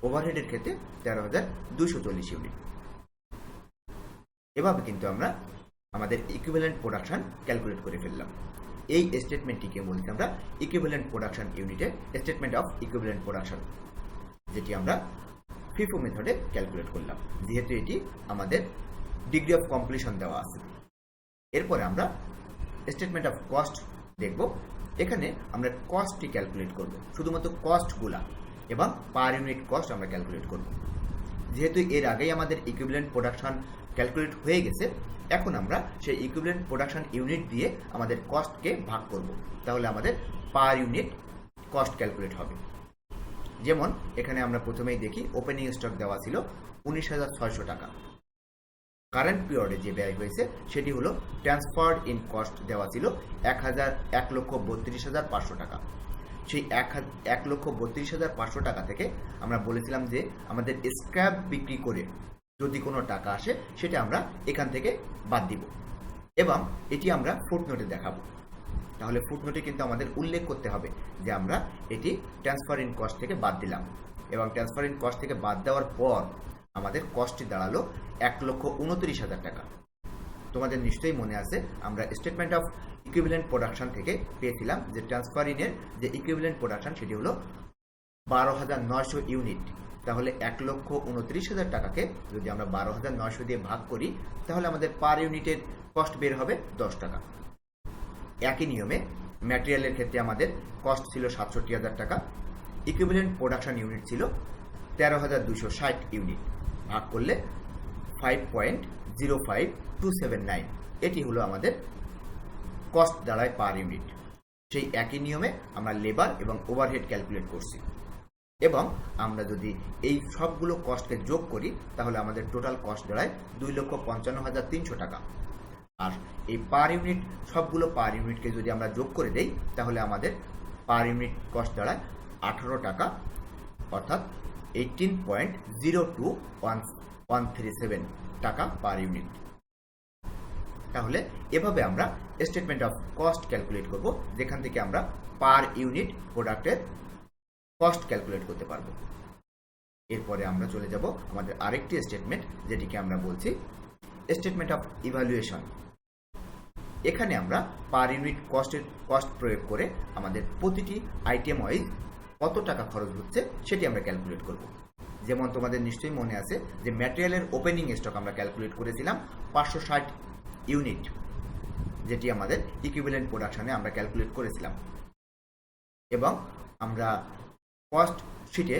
ওভারহেডের ক্ষেত্রে 13,240 ইউনিট। এভাবে কিন্তু আমরা আমাদের ইকুইভ্যালেন্ট প্রোডাকশন ক্যালকুলেট করে ফেললাম। এই স্টেটমেন্টটিকে বলছি আমরা ইকুইভ্যালেন্ট প্রোডাকশন ইউনিটের স্টেটমেন্ট অফ ইকুইভ্যালেন্ট প্রোডাকশন, যেটি আমরা ফিফো মেথডে ক্যালকুলেট করলাম, যেহেতু এটি আমাদের ডিগ্রি অফ কমপ্লিশন দেওয়া আছে। এরপরে আমরা স্টেটমেন্ট অফ কস্ট দেখব। এখানে আমরা কস্টটি ক্যালকুলেট করব, শুধুমাত্র কস্টগুলা এবং পার ইউনিট কস্ট আমরা ক্যালকুলেট করব। যেহেতু এর আগেই আমাদের ইকুইভ্যালেন্ট প্রোডাকশন ক্যালকুলেট হয়ে গেছে, এখন আমরা সেই ইকুইভ্যালেন্ট প্রোডাকশন ইউনিট দিয়ে আমাদের কস্টকে ভাগ করব, তাহলে আমাদের পার ইউনিট কস্ট ক্যালকুলেট হবে। যেমন এখানে আমরা প্রথমেই দেখি ওপেনিং স্টক দেওয়া ছিল 19,600 টাকা। কারেন্ট পিরিয়ডে যে ব্যয় হয়েছে সেটি হলো ট্রান্সফার্ড ইন কস্ট দেওয়া ছিল 1,32,500 টাকা। সেই 1,32,500 টাকা থেকে আমরা বলেছিলাম যে আমাদের স্ক্র্যাপ বিক্রি করে যদি কোনো টাকা আসে সেটা আমরা এখান থেকে বাদ দিব, এবং এটি আমরা ফুটনোটে দেখাবো। তাহলে ফুটনোটে কিন্তু আমাদের উল্লেখ করতে হবে যে আমরা এটি ট্রান্সফার ইন কস্ট থেকে বাদ দিলাম, এবং ট্রান্সফার ইন কস্ট থেকে বাদ দেওয়ার পর আমাদের কস্টটি দাঁড়ালো 1,29,000 টাকা। তোমাদের নিশ্চয়ই মনে আছে আমরা স্টেটমেন্ট অফ ইকুইভ্যালেন্ট প্রোডাকশন থেকে পেয়েছিলাম যে ট্রান্সফার ইনের যে ইকুইভ্যালেন্ট প্রোডাকশন সেটি হলো 12,900 ইউনিট। তাহলে 1,29,000 টাকাকে যদি আমরা 12,900 দিয়ে ভাগ করি তাহলে আমাদের পার ইউনিটের কস্ট বের হবে 10 টাকা। একই নিয়মে ম্যাটেরিয়ালের ক্ষেত্রে আমাদের কস্ট ছিল 67,000 টাকা, ইকুইভ্যালেন্ট প্রোডাকশন ইউনিট ছিল 13,260 ইউনিট, ভাগ করলে 5.05279, এটি হলো আমাদের কস্ট দাঁড়ায় পার ইউনিট। সেই একই নিয়মে আমরা লেবার এবং ওভারহেড ক্যালকুলেট করছি, এবং আমরা যদি এই সবগুলো কস্টকে যোগ করি তাহলে আমাদের টোটাল কস্ট দাঁড়ায় 2,55,300 টাকা। আর এই পার ইউনিট সবগুলো পার ইউনিটকে যদি আমরা যোগ করে দেই তাহলে আমাদের পার ইউনিট কস্ট দাঁড়ায় 18 টাকা, অর্থাৎ 18.02137 টাকা পার ইউনিট। তাহলে এভাবে আমরা স্টেটমেন্ট অফ কস্ট ক্যালকুলেট করব, যেখান থেকে আমরা পার ইউনিট প্রোডাক্টের কস্ট ক্যালকুলেট করতে পারবো। এরপরে আমরা চলে যাব আমাদের আরেকটি স্টেটমেন্ট, যেটিকে আমরা বলছি স্টেটমেন্ট অফ ইভ্যালুয়েশন। এখানে আমরা পার ইউনিট কস্ট প্রয়োগ করে আমাদের প্রতিটি আইটেম ওয়াইজ কত টাকা খরচ হচ্ছে সেটি আমরা ক্যালকুলেট করব। যেমন তোমাদের নিশ্চয়ই মনে আছে যে ম্যাটেরিয়ালের ওপেনিং স্টক আমরা ক্যালকুলেট করেছিলাম 560 ইউনিট, যেটি আমাদের ইকুইভ্যালেন্ট প্রোডাকশনে আমরা ক্যালকুলেট করেছিলাম, এবং আমরা কস্ট শিটে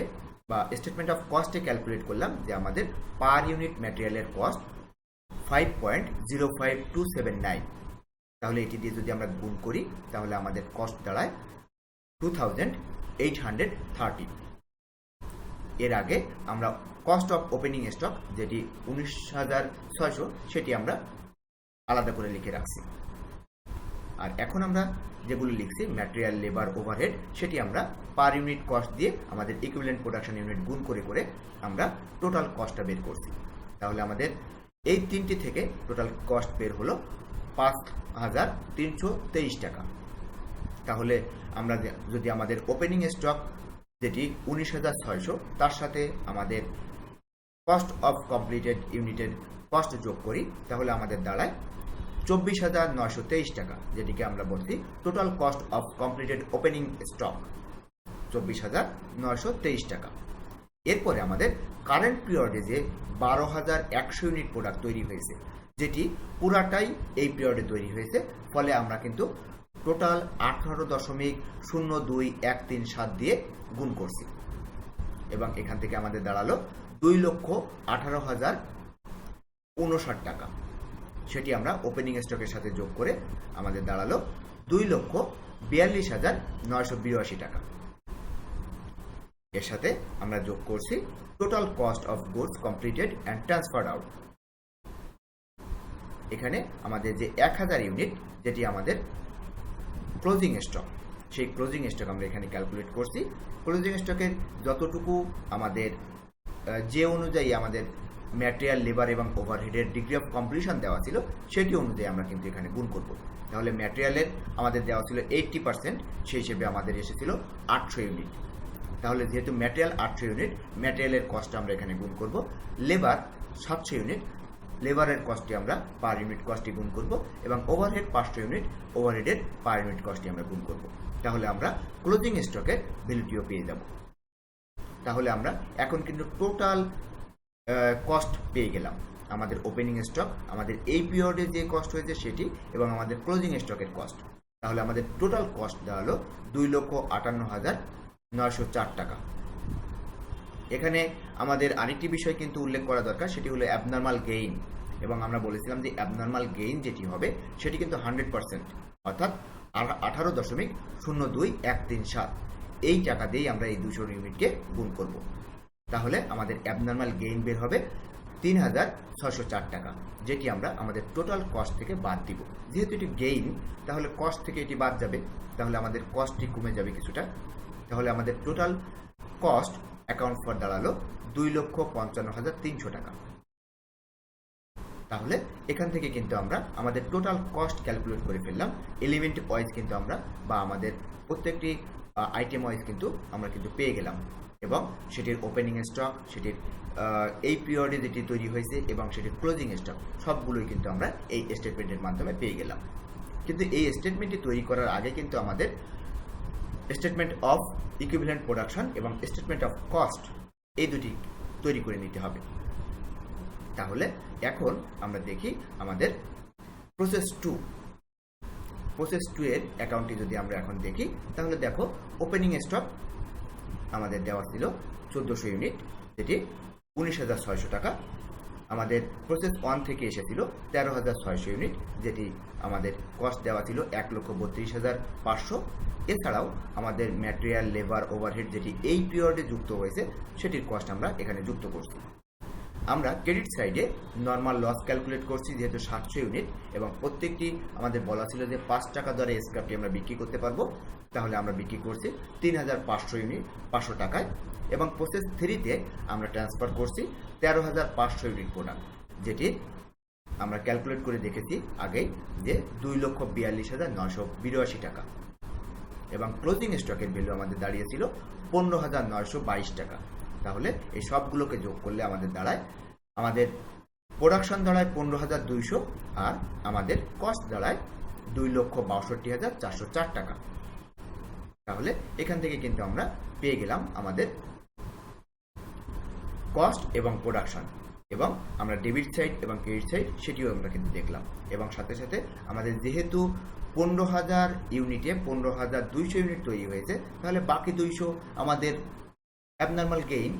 বা স্টেটমেন্ট অফ কস্টে ক্যালকুলেট করলাম যে আমাদের পার ইউনিট ম্যাটেরিয়ালের কস্ট 5.05279। তাহলে এটি দিয়ে যদি আমরা গুণ করি তাহলে আমাদের কস্ট দাঁড়ায় 2,830। এর আগে আমরা কস্ট অফ ওপেনিং স্টক যেটি 19,600 সেটি আমরা আলাদা করে লিখে রাখছি। আর এখন আমরা যেগুলো লিখছি ম্যাটেরিয়াল, লেবার, ওভারহেড, সেটি আমরা পার ইউনিট কস্ট দিয়ে আমাদের ইকুইভ্যালেন্ট প্রোডাকশন ইউনিট গুণ করে করে আমরা টোটাল কস্টটা বের করছি। তাহলে আমাদের এই তিনটি থেকে টোটাল কস্ট বের হলো 5,323 টাকা। তাহলে আমরা যদি আমাদের ওপেনিং স্টক যেটি 19,600 তার সাথে আমাদের কস্ট অফ কমপ্লিটেড ইউনিটের কস্ট যোগ করি তাহলে আমাদের দাঁড়ায় 24,923 টাকা, যেটিকে আমরা বলছি total cost of completed opening stock 24,923 টাকা। এরপরে আমাদের কারেন্ট পিরিয়ডে যে 12,100 ইউনিট প্রোডাক্ট তৈরি হয়েছে, যেটি পুরাটাই এই পিরিয়ডে তৈরি হয়েছে, ফলে আমরা কিন্তু টোটাল 18.02137 দিয়ে গুণ করছি, এবং এখান থেকে আমাদের দাঁড়ালো 2,18,059 টাকা। সেটি আমরা ওপেনিং স্টকের সাথে যোগ করে আমাদের দাঁড়ালো 2,42,982 টাকা। এর সাথে আমরা যোগ করছি total cost of goods completed and transferred out. এখানে আমাদের যে 1,000 ইউনিট যেটি আমাদের ক্লোজিং স্টক, সেই ক্লোজিং স্টক আমরা এখানে ক্যালকুলেট করছি। ক্লোজিং স্টকের যতটুকু আমাদের যে অনুযায়ী আমাদের ম্যাটেরিয়াল, লেবার এবং ওভারহেডের ডিগ্রি অফ কমপ্লিশন দেওয়া ছিল সেটি অনুযায়ী আমরা কিন্তু এখানে গুণ করব। তাহলে ম্যাটেরিয়ালের আমাদের দেওয়া ছিল 80%, সেই হিসেবে আমাদের এসেছিল 800 ইউনিট। তাহলে যেহেতু ম্যাটেরিয়াল 800 ইউনিট, ম্যাটেরিয়ালের কস্ট আমরা এখানে গুণ করব। লেবার 700 ইউনিট, লেবারের কস্টে আমরা পার ইউনিট কস্টে গুণ করব এবং ওভারহেড 500 ইউনিট ওভারহেডের পার ইউনিট কস্টে আমরা গুণ করব। তাহলে আমরা ক্লোজিং স্টকের ভ্যালুটিও পেয়ে যাব। তাহলে আমরা এখন কিন্তু টোটাল কস্ট পেয়ে গেলাম। আমাদের ওপেনিং স্টক, আমাদের এই পিরিয়ডে যে কস্ট হয়েছে সেটি, এবং আমাদের ক্লোজিং স্টকের কস্ট। তাহলে আমাদের টোটাল কস্ট দেওয়া হলো 2,58,904 টাকা। এখানে আমাদের আরেকটি বিষয় কিন্তু উল্লেখ করা দরকার, সেটি হলো অ্যাবনর্মাল গেইন। এবং আমরা বলেছিলাম যে অ্যাবনর্মাল গেইন যেটি হবে সেটি কিন্তু 100%, অর্থাৎ 18.02137 এই টাকা দিয়েই আমরা এই 200 ইউনিটকে গুণ করব। তাহলে আমাদের অ্যাবনর্মাল গেইন বের হবে 3,604 টাকা, যেটি আমরা আমাদের টোটাল কস্ট থেকে বাদ দিব। যেহেতু এটি গেইন, তাহলে কস্ট থেকে এটি বাদ যাবে, তাহলে আমাদের কস্টটি কমে যাবে কিছুটা। তাহলে আমাদের টোটাল কস্ট অ্যাকাউন্ট ফর দাঁড়ালো 2,55,300 টাকা। তাহলে এখান থেকে কিন্তু আমরা আমাদের টোটাল কস্ট ক্যালকুলেট করে ফেললাম। এলিমেন্ট ওয়াইজ কিন্তু আমরা, বা আমাদের প্রত্যেকটি আইটেম ওয়াইজ কিন্তু আমরা কিন্তু পেয়ে গেলাম, এবং সেটির ওপেনিং স্টক, সেটির এই পিরিয়ডে যেটি তৈরি হয়েছে এবং সেটির ক্লোজিং স্টক সবগুলোই কিন্তু আমরা এই স্টেটমেন্টের মাধ্যমে পেয়ে গেলাম। কিন্তু এই স্টেটমেন্টটি তৈরি করার আগে কিন্তু আমাদের স্টেটমেন্ট অফ ইকুইভ্যালেন্ট প্রোডাকশন এবং স্টেটমেন্ট অফ কস্ট এই দুটি তৈরি করে নিতে হবে। তাহলে এখন আমরা দেখি আমাদের প্রসেস 2 এর অ্যাকাউন্টটি যদি আমরা এখন দেখি, তাহলে দেখো ওপেনিং স্টক আমাদের দেওয়া ছিল 1400 ইউনিট, যেটি 19,600 টাকা। আমাদের প্রসেস 1 থেকে এসেছিল 13,600 ইউনিট, যেটি আমাদের কস্ট দেওয়া ছিল 1,32,500। এছাড়াও আমাদের ম্যাটেরিয়াল, লেবার, ওভারহেড যেটি এই পিরিয়ডে যুক্ত হয়েছে সেটির কস্ট আমরা এখানে যুক্ত করছি। আমরা ক্রেডিট সাইডে নর্মাল লস ক্যালকুলেট করছি, যেহেতু 700 ইউনিট এবং প্রত্যেকটি আমাদের বলা ছিল যে 5 টাকা দরে স্ক্র্যাপটি আমরা বিক্রি করতে পারবো। তাহলে আমরা বিক্রি করছি 3,500 ইউনিট 500 টাকায়, এবং প্রসেস 3-তে আমরা ট্রান্সফার করছি 13,500 ইউনিট প্রোডাক্ট, যেটি আমরা ক্যালকুলেট করে দেখেছি আগেই যে 2,42,982 টাকা। এবং ক্লোজিং স্টকের ভ্যালু আমাদের দাঁড়িয়েছিল 15,922 টাকা। তাহলে এই সবগুলোকে যোগ করলে আমাদের দাঁড়ায়, আমাদের প্রোডাকশন দাঁড়ায় 15,200 আর আমাদের কস্ট দাঁড়ায় 2,62,404 টাকা। তাহলে এখান থেকে কিন্তু আমরা পেয়ে গেলাম আমাদের কস্ট এবং প্রোডাকশন, এবং আমরা ডেবিট সাইড এবং ক্রেডিট সাইড সেটিও আমরা কিন্তু দেখলাম। এবং সাথে সাথে আমাদের যেহেতু 15,000 ইউনিটে 15,200 ইউনিট তৈরি হয়েছে, তাহলে বাকি 200 আমাদের অ্যাবনর্মাল গেইন,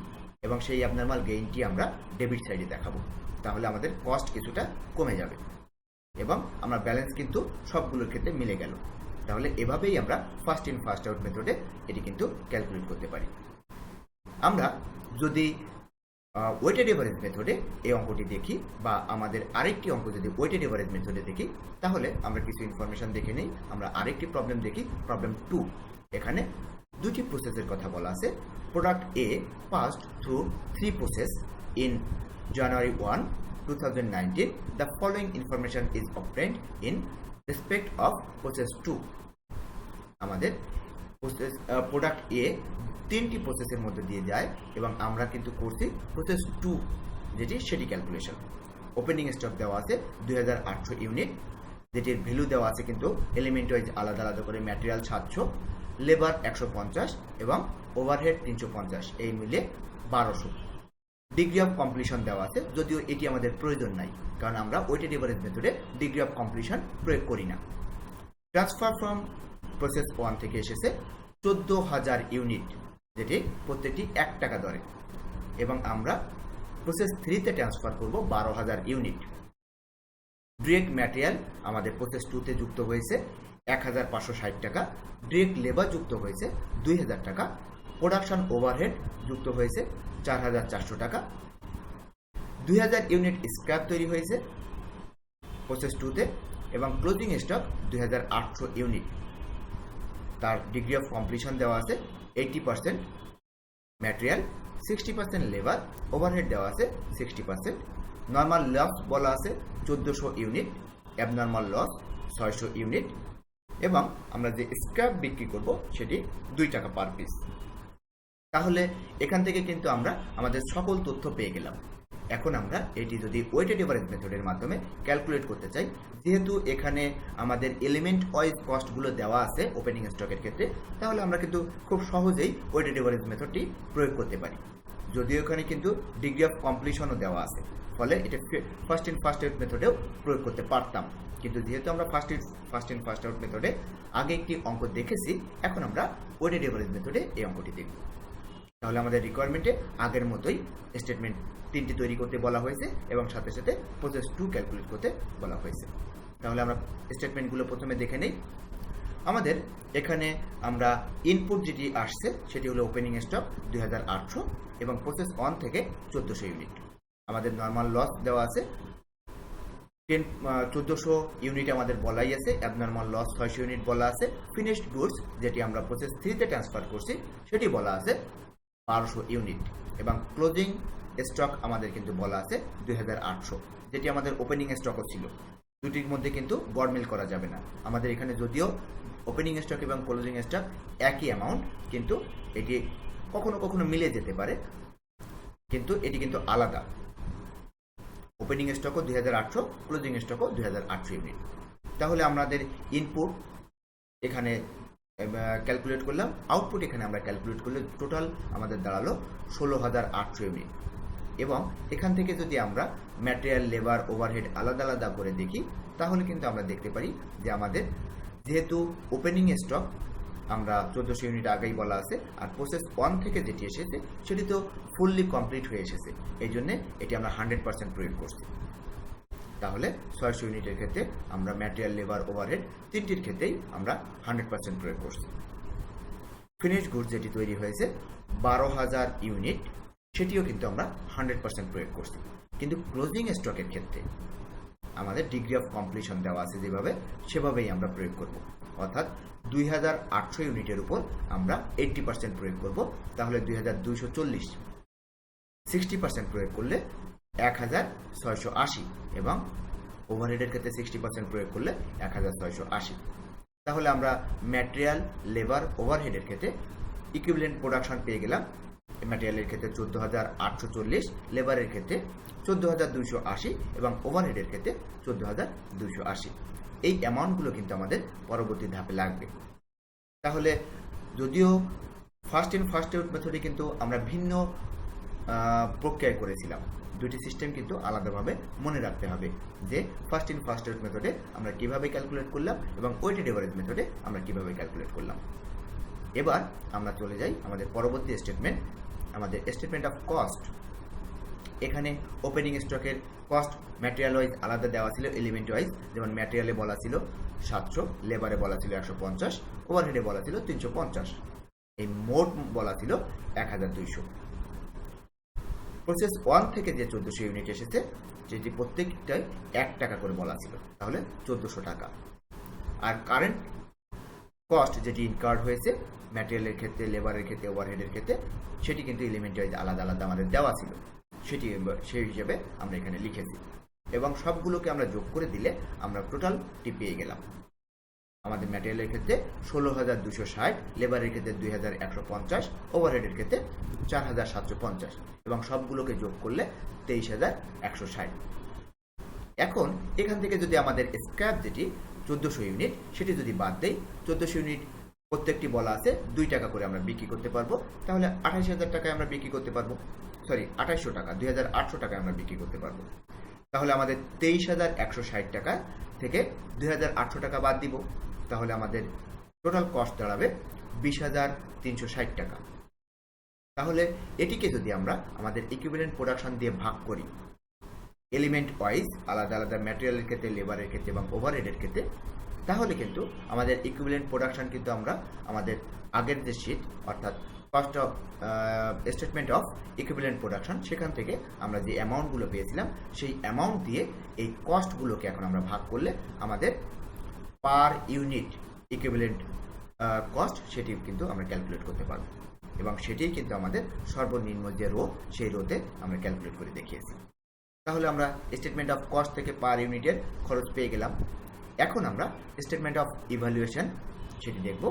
এবং সেই অ্যাবনর্মাল গেইনটি আমরা ডেবিট সাইডে দেখাবো। তাহলে আমাদের কস্ট কিছুটা কমে যাবে, এবং আমরা ব্যালেন্স কিন্তু সবগুলোর ক্ষেত্রে মিলে গেল। তাহলে এভাবেই আমরা ফার্স্ট ইন ফার্স্ট আউট মেথডে এটি কিন্তু ক্যালকুলেট করতে পারি। আমরা যদি ওয়েটেড এভারেজ মেথডে এই অঙ্কটি দেখি, বা আমাদের আরেকটি অঙ্ক যদি ওয়েটেড এভারেজ মেথডে দেখি, তাহলে আমরা কিছু ইনফরমেশন দেখে নিই। আমরা আরেকটি প্রবলেম দেখি, প্রবলেম 2। এখানে দুটি প্রসেসের কথা বলা আছে। Product A passed through 3 process in January 1, 2019. The following information is obtained in respect of process 2. আমাদের প্রোডাক্ট এ 3টি প্রসেসের মধ্যে দিয়ে যায়, এবং আমরা কিন্তু করছি প্রসেস 2 যেটি, সেটি ক্যালকুলেশন। ওপেনিং স্টক দেওয়া আছে 2,800 ইউনিট, যেটির ভ্যালু দেওয়া আছে কিন্তু এলিমেন্ট ওয়াইজ আলাদা আলাদা করে। ম্যাটেরিয়াল 700, লেবার 150 এবং ওভারহেড 350, এই মিলে 1200। ডিগ্রি অফ কমপ্লিশন দেওয়া আছে, যদিও এটি আমাদের প্রয়োজন নাই, কারণ আমরা ওয়েটেড এভারেজ মেথডে ডিগ্রি অফ কমপ্লিশন প্রয়োগ করি না। ট্রান্সফার ফ্রম প্রসেস 1 থেকে এসেছে 14,000 ইউনিট, যেটি প্রত্যেকটি 1 টাকা দরে, এবং আমরা প্রসেস 3-তে ট্রান্সফার করব 12,000 ইউনিট। ডিরেক্ট ম্যাটেরিয়াল আমাদের প্রসেস 2-তে যুক্ত হয়েছে 1,560 টাকা, ডিরেক্ট লেবার যুক্ত হয়েছে 2,000 টাকা, প্রোডাকশন ওভারহেড যুক্ত হয়েছে 4,400 টাকা, 2,000 ইউনিট স্ক্র্যাপ তৈরি হয়েছে প্রসেস 2-তে, এবং ক্লোজিং স্টক 2,800 ইউনিট। তার ডিগ্রি অফ কমপ্লিশন দেওয়া আছে 80% ম্যাটেরিয়াল, 60% লেবার, ওভারহেড দেওয়া আছে 60%। নর্মাল লস বলা আছে 1,400 ইউনিট, অ্যাবনর্মাল লস 600 ইউনিট, এবং আমরা যে স্ক্র্যাপ বিক্রি করব সেটি 2 টাকা পার পিস। তাহলে এখান থেকে কিন্তু আমরা আমাদের সকল তথ্য পেয়ে গেলাম। এখন আমরা এটি যদি ওয়েটেড এভারেজ মেথডের মাধ্যমে ক্যালকুলেট করতে চাই, যেহেতু এখানে আমাদের এলিমেন্ট ওয়াইজ কস্টগুলো দেওয়া আছে ওপেনিং স্টকের ক্ষেত্রে, তাহলে আমরা কিন্তু খুব সহজেই ওয়েটেড এভারেজ মেথডটি প্রয়োগ করতে পারি। যদিও এখানে কিন্তু ডিগ্রি অফ কমপ্লিশনও দেওয়া আছে, ফলে এটা ফার্স্ট ইন ফার্স্ট আউট মেথডেও প্রয়োগ করতে পারতাম, কিন্তু যেহেতু আমরা ফার্স্ট ইন ফার্স্ট আউট মেথডে আগে একটি অঙ্ক দেখেছি, এখন আমরা ওয়েটেড এভারেজ মেথডে এই অঙ্কটি দেখব। তাহলে আমাদের রিকোয়ারমেন্টে আগের মতোই স্টেটমেন্ট 3টি তৈরি করতে বলা হয়েছে এবং সাথে সাথে প্রসেস 2 ক্যালকুলেট করতে বলা হয়েছে। তাহলে আমরা স্টেটমেন্টগুলো প্রথমে দেখে নেই। আমাদের এখানে আমরা ইনপুট যেটি আসছে সেটি হলো ওপেনিং স্টক 2800 এবং প্রসেস 1 থেকে 1400 ইউনিট। আমাদের নর্মাল লস দেওয়া আছে 1400 ইউনিট আমাদের বলাই আছে, অ্যাবনর্মাল লস 600 ইউনিট বলা আছে। ফিনিশড গুডস যেটি আমরা প্রসেস 3 তে ট্রান্সফার করছি সেটি বলা আছে 1200 ইউনিট এবং ক্লোজিং স্টক আমাদের কিন্তু বলা আছে 2800, যেটি আমাদের ওপেনিং স্টকও ছিল। দুটির মধ্যে কিন্তু গড়মিল করা যাবে না। আমাদের এখানে যদিও ওপেনিং স্টক এবং ক্লোজিং স্টক একই অ্যামাউন্ট, কিন্তু এটি কখনো কখনো মিলে যেতে পারে, কিন্তু এটি কিন্তু আলাদা। ওপেনিং স্টকও 2800, ক্লোজিং স্টকও 2800 ইউনিট। তাহলে আমাদের ইনপুট এখানে ক্যালকুলেট করলাম, আউটপুট এখানে আমরা ক্যালকুলেট করলে টোটাল আমাদের দাঁড়ালো 16800 ইউনিট। এবং এখান থেকে যদি আমরা ম্যাটেরিয়াল, লেবার, ওভারহেড আলাদা আলাদা করে দেখি, তাহলে কিন্তু আমরা দেখতে পারি যে আমাদের যেহেতু ওপেনিং স্টক আমরা 1400 ইউনিট আগেই বলা আছে, আর প্রসেস 1 থেকে যেটি এসেছে সেটি তো ফুললি কমপ্লিট হয়ে এসেছে, এই জন্যে এটি আমরা 100% প্রয়োগ করছি। তাহলে 600 ইউনিটের ক্ষেত্রে আমরা ম্যাটেরিয়াল, লেবার, ওভারহেড তিনটির ক্ষেত্রেই আমরা 100% প্রয়োগ করছি। ফিনিশড গুডস যেটি তৈরি হয়েছে 12000 ইউনিট, সেটিও কিন্তু আমরা 100% প্রয়োগ করছি। কিন্তু ক্লোজিং স্টকের ক্ষেত্রে আমাদের ডিগ্রি অফ কমপ্লিশন দেওয়া আছে যেভাবে, সেভাবেই আমরা প্রয়োগ করব। অর্থাৎ 2800 ইউনিটের উপর আমরা 80% প্রয়োগ করব, তাহলে 2240। 60% প্রয়োগ করলে 1680 এবং ওভারহেডের ক্ষেত্রে 60% প্রয়োগ করলে 1680। তাহলে আমরা ম্যাটেরিয়াল, লেবার, ওভারহেডের ক্ষেত্রে ইকুইভ্যালেন্ট প্রোডাকশন পেয়ে গেলাম। ম্যাটেরিয়ালের ক্ষেত্রে 14840, লেবারের ক্ষেত্রে 14280 এবং ওভারহেডের ক্ষেত্রে 14280। এই অ্যামাউন্টগুলো কিন্তু আমাদের পরবর্তী ধাপে লাগবে। তাহলে যদিও ফার্স্ট ইন ফার্স্ট আউট মেথডে কিন্তু আমরা ভিন্ন প্রক্রিয়া করেছিলাম, দুটি সিস্টেম কিন্তু আলাদাভাবে মনে রাখতে হবে যে ফার্স্ট ইন ফার্স্ট আউট মেথডে আমরা কিভাবে ক্যালকুলেট করলাম এবং ওয়েটেড এভারেজ মেথডে আমরা কিভাবে ক্যালকুলেট করলাম। এবার আমরা চলে যাই আমাদের পরবর্তী স্টেটমেন্ট, আমাদের স্টেটমেন্ট অফ কস্ট। এখানে ওপেনিং স্টকের কস্ট ম্যাটেরিয়াল ওয়াইজ আলাদা দেওয়া ছিল, এলিমেন্ট ওয়াইজ। যেমন ম্যাটেরিয়ালে বলা ছিল 700, লেবারে বলা ছিল 150, ওভারহেডে বলা ছিল 350, এই মোট বলা ছিল 1200। প্রসেস 1 থেকে যে 1400 ইউনিট এসেছে যেটি প্রত্যেকটাই 1 টাকা করে বলা ছিল, তাহলে 1400 টাকা। আর কারেন্ট কস্ট যেটি ইনকার্ড হয়েছে ম্যাটেরিয়ালের ক্ষেত্রে, লেবারের ক্ষেত্রে, ওভারহেডের ক্ষেত্রে, সেটি কিন্তু এলিমেন্ট ওয়াইজ আলাদা আলাদা আমাদের দেওয়া ছিল, সেটি সেই হিসেবে আমরা এখানে লিখেছি এবং সবগুলোকে আমরা যোগ করে দিলে আমরা টোটালটি পেয়ে গেলাম। আমাদের ম্যাটেরিয়ালের ক্ষেত্রে 16260, লেবারের ক্ষেত্রে 2150, ওভারহেডের ক্ষেত্রে 4750 এবং সবগুলোকে যোগ করলে 23160। এখন এখান থেকে যদি আমাদের স্ক্র্যাপ যেটি 1400 ইউনিট সেটি যদি বাদ দেই, 1400 ইউনিট প্রত্যেকটি বলা আছে 2 টাকা করে আমরা বিক্রি করতে পারবো, তাহলে 28000 টাকায় আমরা বিক্রি করতে পারবো, 2800 টাকা, 2800 টাকায় আমরা বিক্রি করতে পারবো। তাহলে আমাদের 23160 টাকা থেকে 2800 টাকা বাদ দিব, তাহলে আমাদের টোটাল কস্ট দাঁড়াবে 20360 টাকা। তাহলে এটিকে যদি আমরা আমাদের ইকুইভ্যালেন্ট প্রোডাকশন দিয়ে ভাগ করি এলিমেন্ট ওয়াইজ আলাদা আলাদা ম্যাটেরিয়ালের ক্ষেত্রে, লেবারের ক্ষেত্রে এবং ওভারহেডের ক্ষেত্রে, তাহলে কিন্তু আমাদের ইকুইভ্যালেন্ট প্রোডাকশন কিন্তু আমরা আমাদের আগের যে শীট অর্থাৎ cost of statement of equivalent production, সেখান থেকে আমরা যে অ্যামাউন্টগুলো পেয়েছিলাম সেই অ্যামাউন্ট দিয়ে এই কস্টগুলোকে এখন আমরা ভাগ করলে আমাদের পার ইউনিট ইকুইভ্যালেন্ট কস্ট সেটি কিন্তু আমরা ক্যালকুলেট করতে পারব এবং সেটিই কিন্তু আমাদের সর্বনিম্ন যে রো সেই রোতে আমরা ক্যালকুলেট করে দেখিয়েছি। তাহলে আমরা স্টেটমেন্ট অফ কস্ট থেকে পার ইউনিটের খরচ পেয়ে গেলাম। এখন আমরা স্টেটমেন্ট অফ ইভ্যালুয়েশন সেটি দেখব।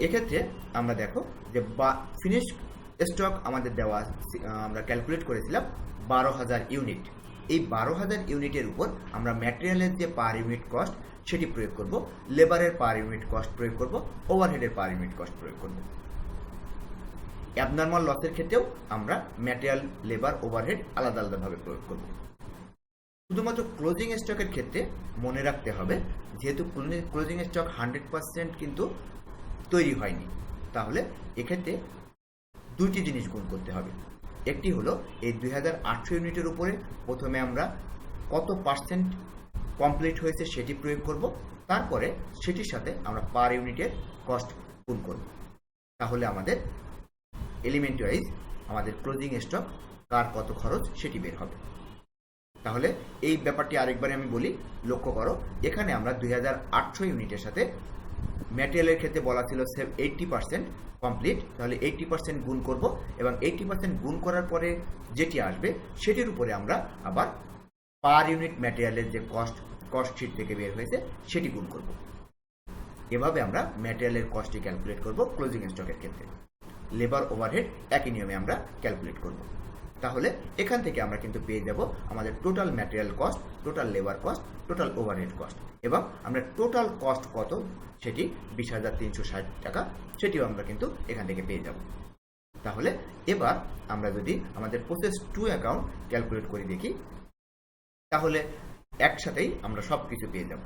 এক্ষেত্রে আমরা দেখো যে ফিনিশ স্টক আমাদের দেওয়া আমরা ক্যালকুলেট করেছিলাম 12,000 ইউনিট। এই 12,000 ইউনিটের উপর আমরা ম্যাটেরিয়ালের যে পার ইউনিট কস্ট সেটি প্রয়োগ করব, লেবারের পার ইউনিট কস্ট প্রয়োগ করব, ওভারহেডের পার ইউনিট কস্ট প্রয়োগ করব। অ্যাবনর্মাল লসের ক্ষেত্রেও আমরা ম্যাটেরিয়াল, লেবার, ওভারহেড আলাদা আলাদাভাবে প্রয়োগ করব। শুধুমাত্র ক্লোজিং স্টকের ক্ষেত্রে মনে রাখতে হবে, যেহেতু ক্লোজিং স্টক 100% কিন্তু তৈরি হয়নি, তাহলে এক্ষেত্রে দুটি জিনিস গুণ করতে হবে। একটি হলো এই 2800 ইউনিটের উপরে প্রথমে আমরা কত পার্সেন্ট কমপ্লিট হয়েছে সেটি প্রয়োগ করব, তারপরে সেটির সাথে আমরা পার ইউনিটের কস্ট গুণ করব। তাহলে আমাদের এলিমেন্ট ওয়াইজ আমাদের ক্লোজিং স্টক কার কত খরচ সেটি বের হবে। তাহলে এই ব্যাপারটি আরেকবারে আমি বলি, লক্ষ্য করো, এখানে আমরা 2800 ইউনিটের সাথে ম্যাটেরিয়ালের ক্ষেত্রে বলা ছিল 80% কমপ্লিট, তাহলে 80% গুণ করব এবং 80% গুণ করার পরে যেটি আসবে সেটির উপরে আমরা আবার পার ইউনিট ম্যাটেরিয়ালের যে কস্ট শিট থেকে বের হয়েছে সেটি গুণ করব। এভাবে আমরা ম্যাটেরিয়ালের কস্টটি ক্যালকুলেট করব ক্লোজিং স্টকের ক্ষেত্রে। লেবার, ওভারহেড একই নিয়মে আমরা ক্যালকুলেট করব। তাহলে এখান থেকে আমরা কিন্তু পেয়ে যাব আমাদের total material cost, total labour cost, total overhead cost এবং আমরা টোটাল কস্ট কত সেটি 20,360 টাকা, সেটিও আমরা কিন্তু এখান থেকে পেয়ে যাব। তাহলে এবার আমরা যদি আমাদের প্রসেস 2 অ্যাকাউন্ট ক্যালকুলেট করে দেখি, তাহলে একসাথেই আমরা সব কিছু পেয়ে যাব।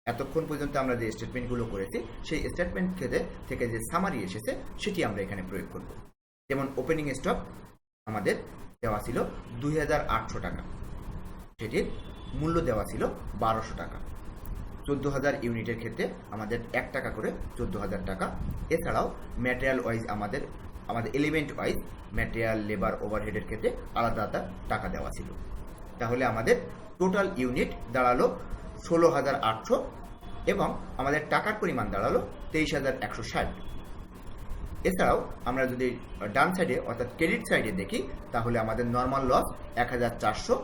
এতক্ষণ পর্যন্ত আমরা যে স্টেটমেন্টগুলো করেছি সেই স্টেটমেন্ট থেকে যে সামারি এসেছে সেটি আমরা এখানে প্রয়োগ করব। যেমন ওপেনিং স্টক আমাদের দেওয়া ছিল 2,800 টাকা, সেটির মূল্য দেওয়া ছিল 1200 টাকা। 14,000 ইউনিটের ক্ষেত্রে আমাদের 1 টাকা করে 14,000 টাকা। এছাড়াও ম্যাটেরিয়াল ওয়াইজ আমাদের এলিমেন্ট ওয়াইজ ম্যাটেরিয়াল, লেবার, ওভারহেডের ক্ষেত্রে আলাদা আলাদা টাকা দেওয়া ছিল। তাহলে আমাদের টোটাল ইউনিট দাঁড়ালো 16,800 এবং আমাদের টাকার পরিমাণ দাঁড়ালো 23,160। এছাড়াও আমরা যদি ডান সাইডে অর্থাৎ ক্রেডিট সাইডে দেখি, তাহলে আমাদের normal loss 1,400,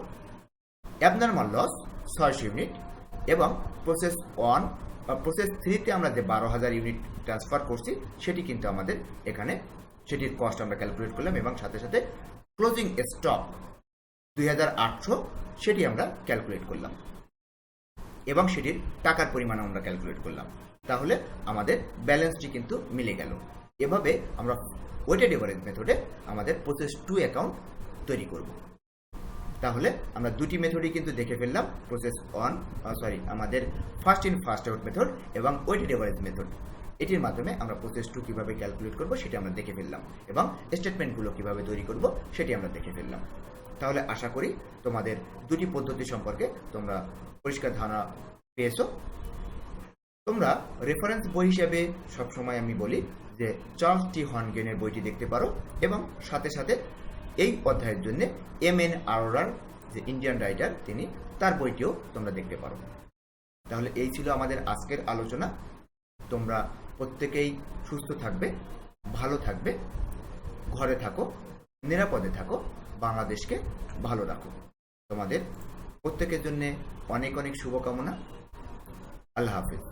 abnormal loss 600 unit এবং প্রসেস 3তে আমরা যে 12,000 ইউনিট ট্রান্সফার করছি সেটি কিন্তু আমাদের এখানে সেটির কস্ট আমরা ক্যালকুলেট করলাম এবং সাথে সাথে ক্লোজিং স্টক 2,800 সেটি আমরা ক্যালকুলেট করলাম এবং সেটির টাকার পরিমাণ আমরা ক্যালকুলেট করলাম। তাহলে আমাদের ব্যালেন্সটি কিন্তু মিলে গেল। এভাবে আমরা ওয়েটেড এভারেজ মেথডে আমাদের প্রসেস 2 অ্যাকাউন্ট তৈরি করব। তাহলে আমরা দুটি মেথডই কিন্তু দেখে ফেললাম, প্রসেস আমাদের first in first out method এবং ওয়েটেড এভারেজ মেথড। এটির মাধ্যমে আমরা প্রসেস 2 কিভাবে ক্যালকুলেট করব সেটি আমরা দেখে ফেললাম এবং স্টেটমেন্টগুলো কিভাবে তৈরি করব সেটি আমরা দেখে ফেললাম। তাহলে আশা করি তোমাদের দুটি পদ্ধতি সম্পর্কে তোমরা পরিষ্কার ধারণা পেয়েছো। তোমরা রেফারেন্স বই হিসেবে সবসময় আমি বলি যে চার্লস টি হর্নগ্রেনের বইটি দেখতে পারো এবং সাথে সাথে এই অধ্যায়ের জন্য MN আরোরার যে ইন্ডিয়ান রাইটার তিনি, তার বইটিও তোমরা দেখতে পারো। তাহলে এই ছিল আমাদের আজকের আলোচনা। তোমরা প্রত্যেকেই সুস্থ থাকবে, ভালো থাকবে, ঘরে থাকো, নিরাপদে থাকো, বাংলাদেশকে ভালো রাখো। তোমাদের প্রত্যেকের জন্য অনেক অনেক শুভকামনা। আল্লাহ হাফেজ।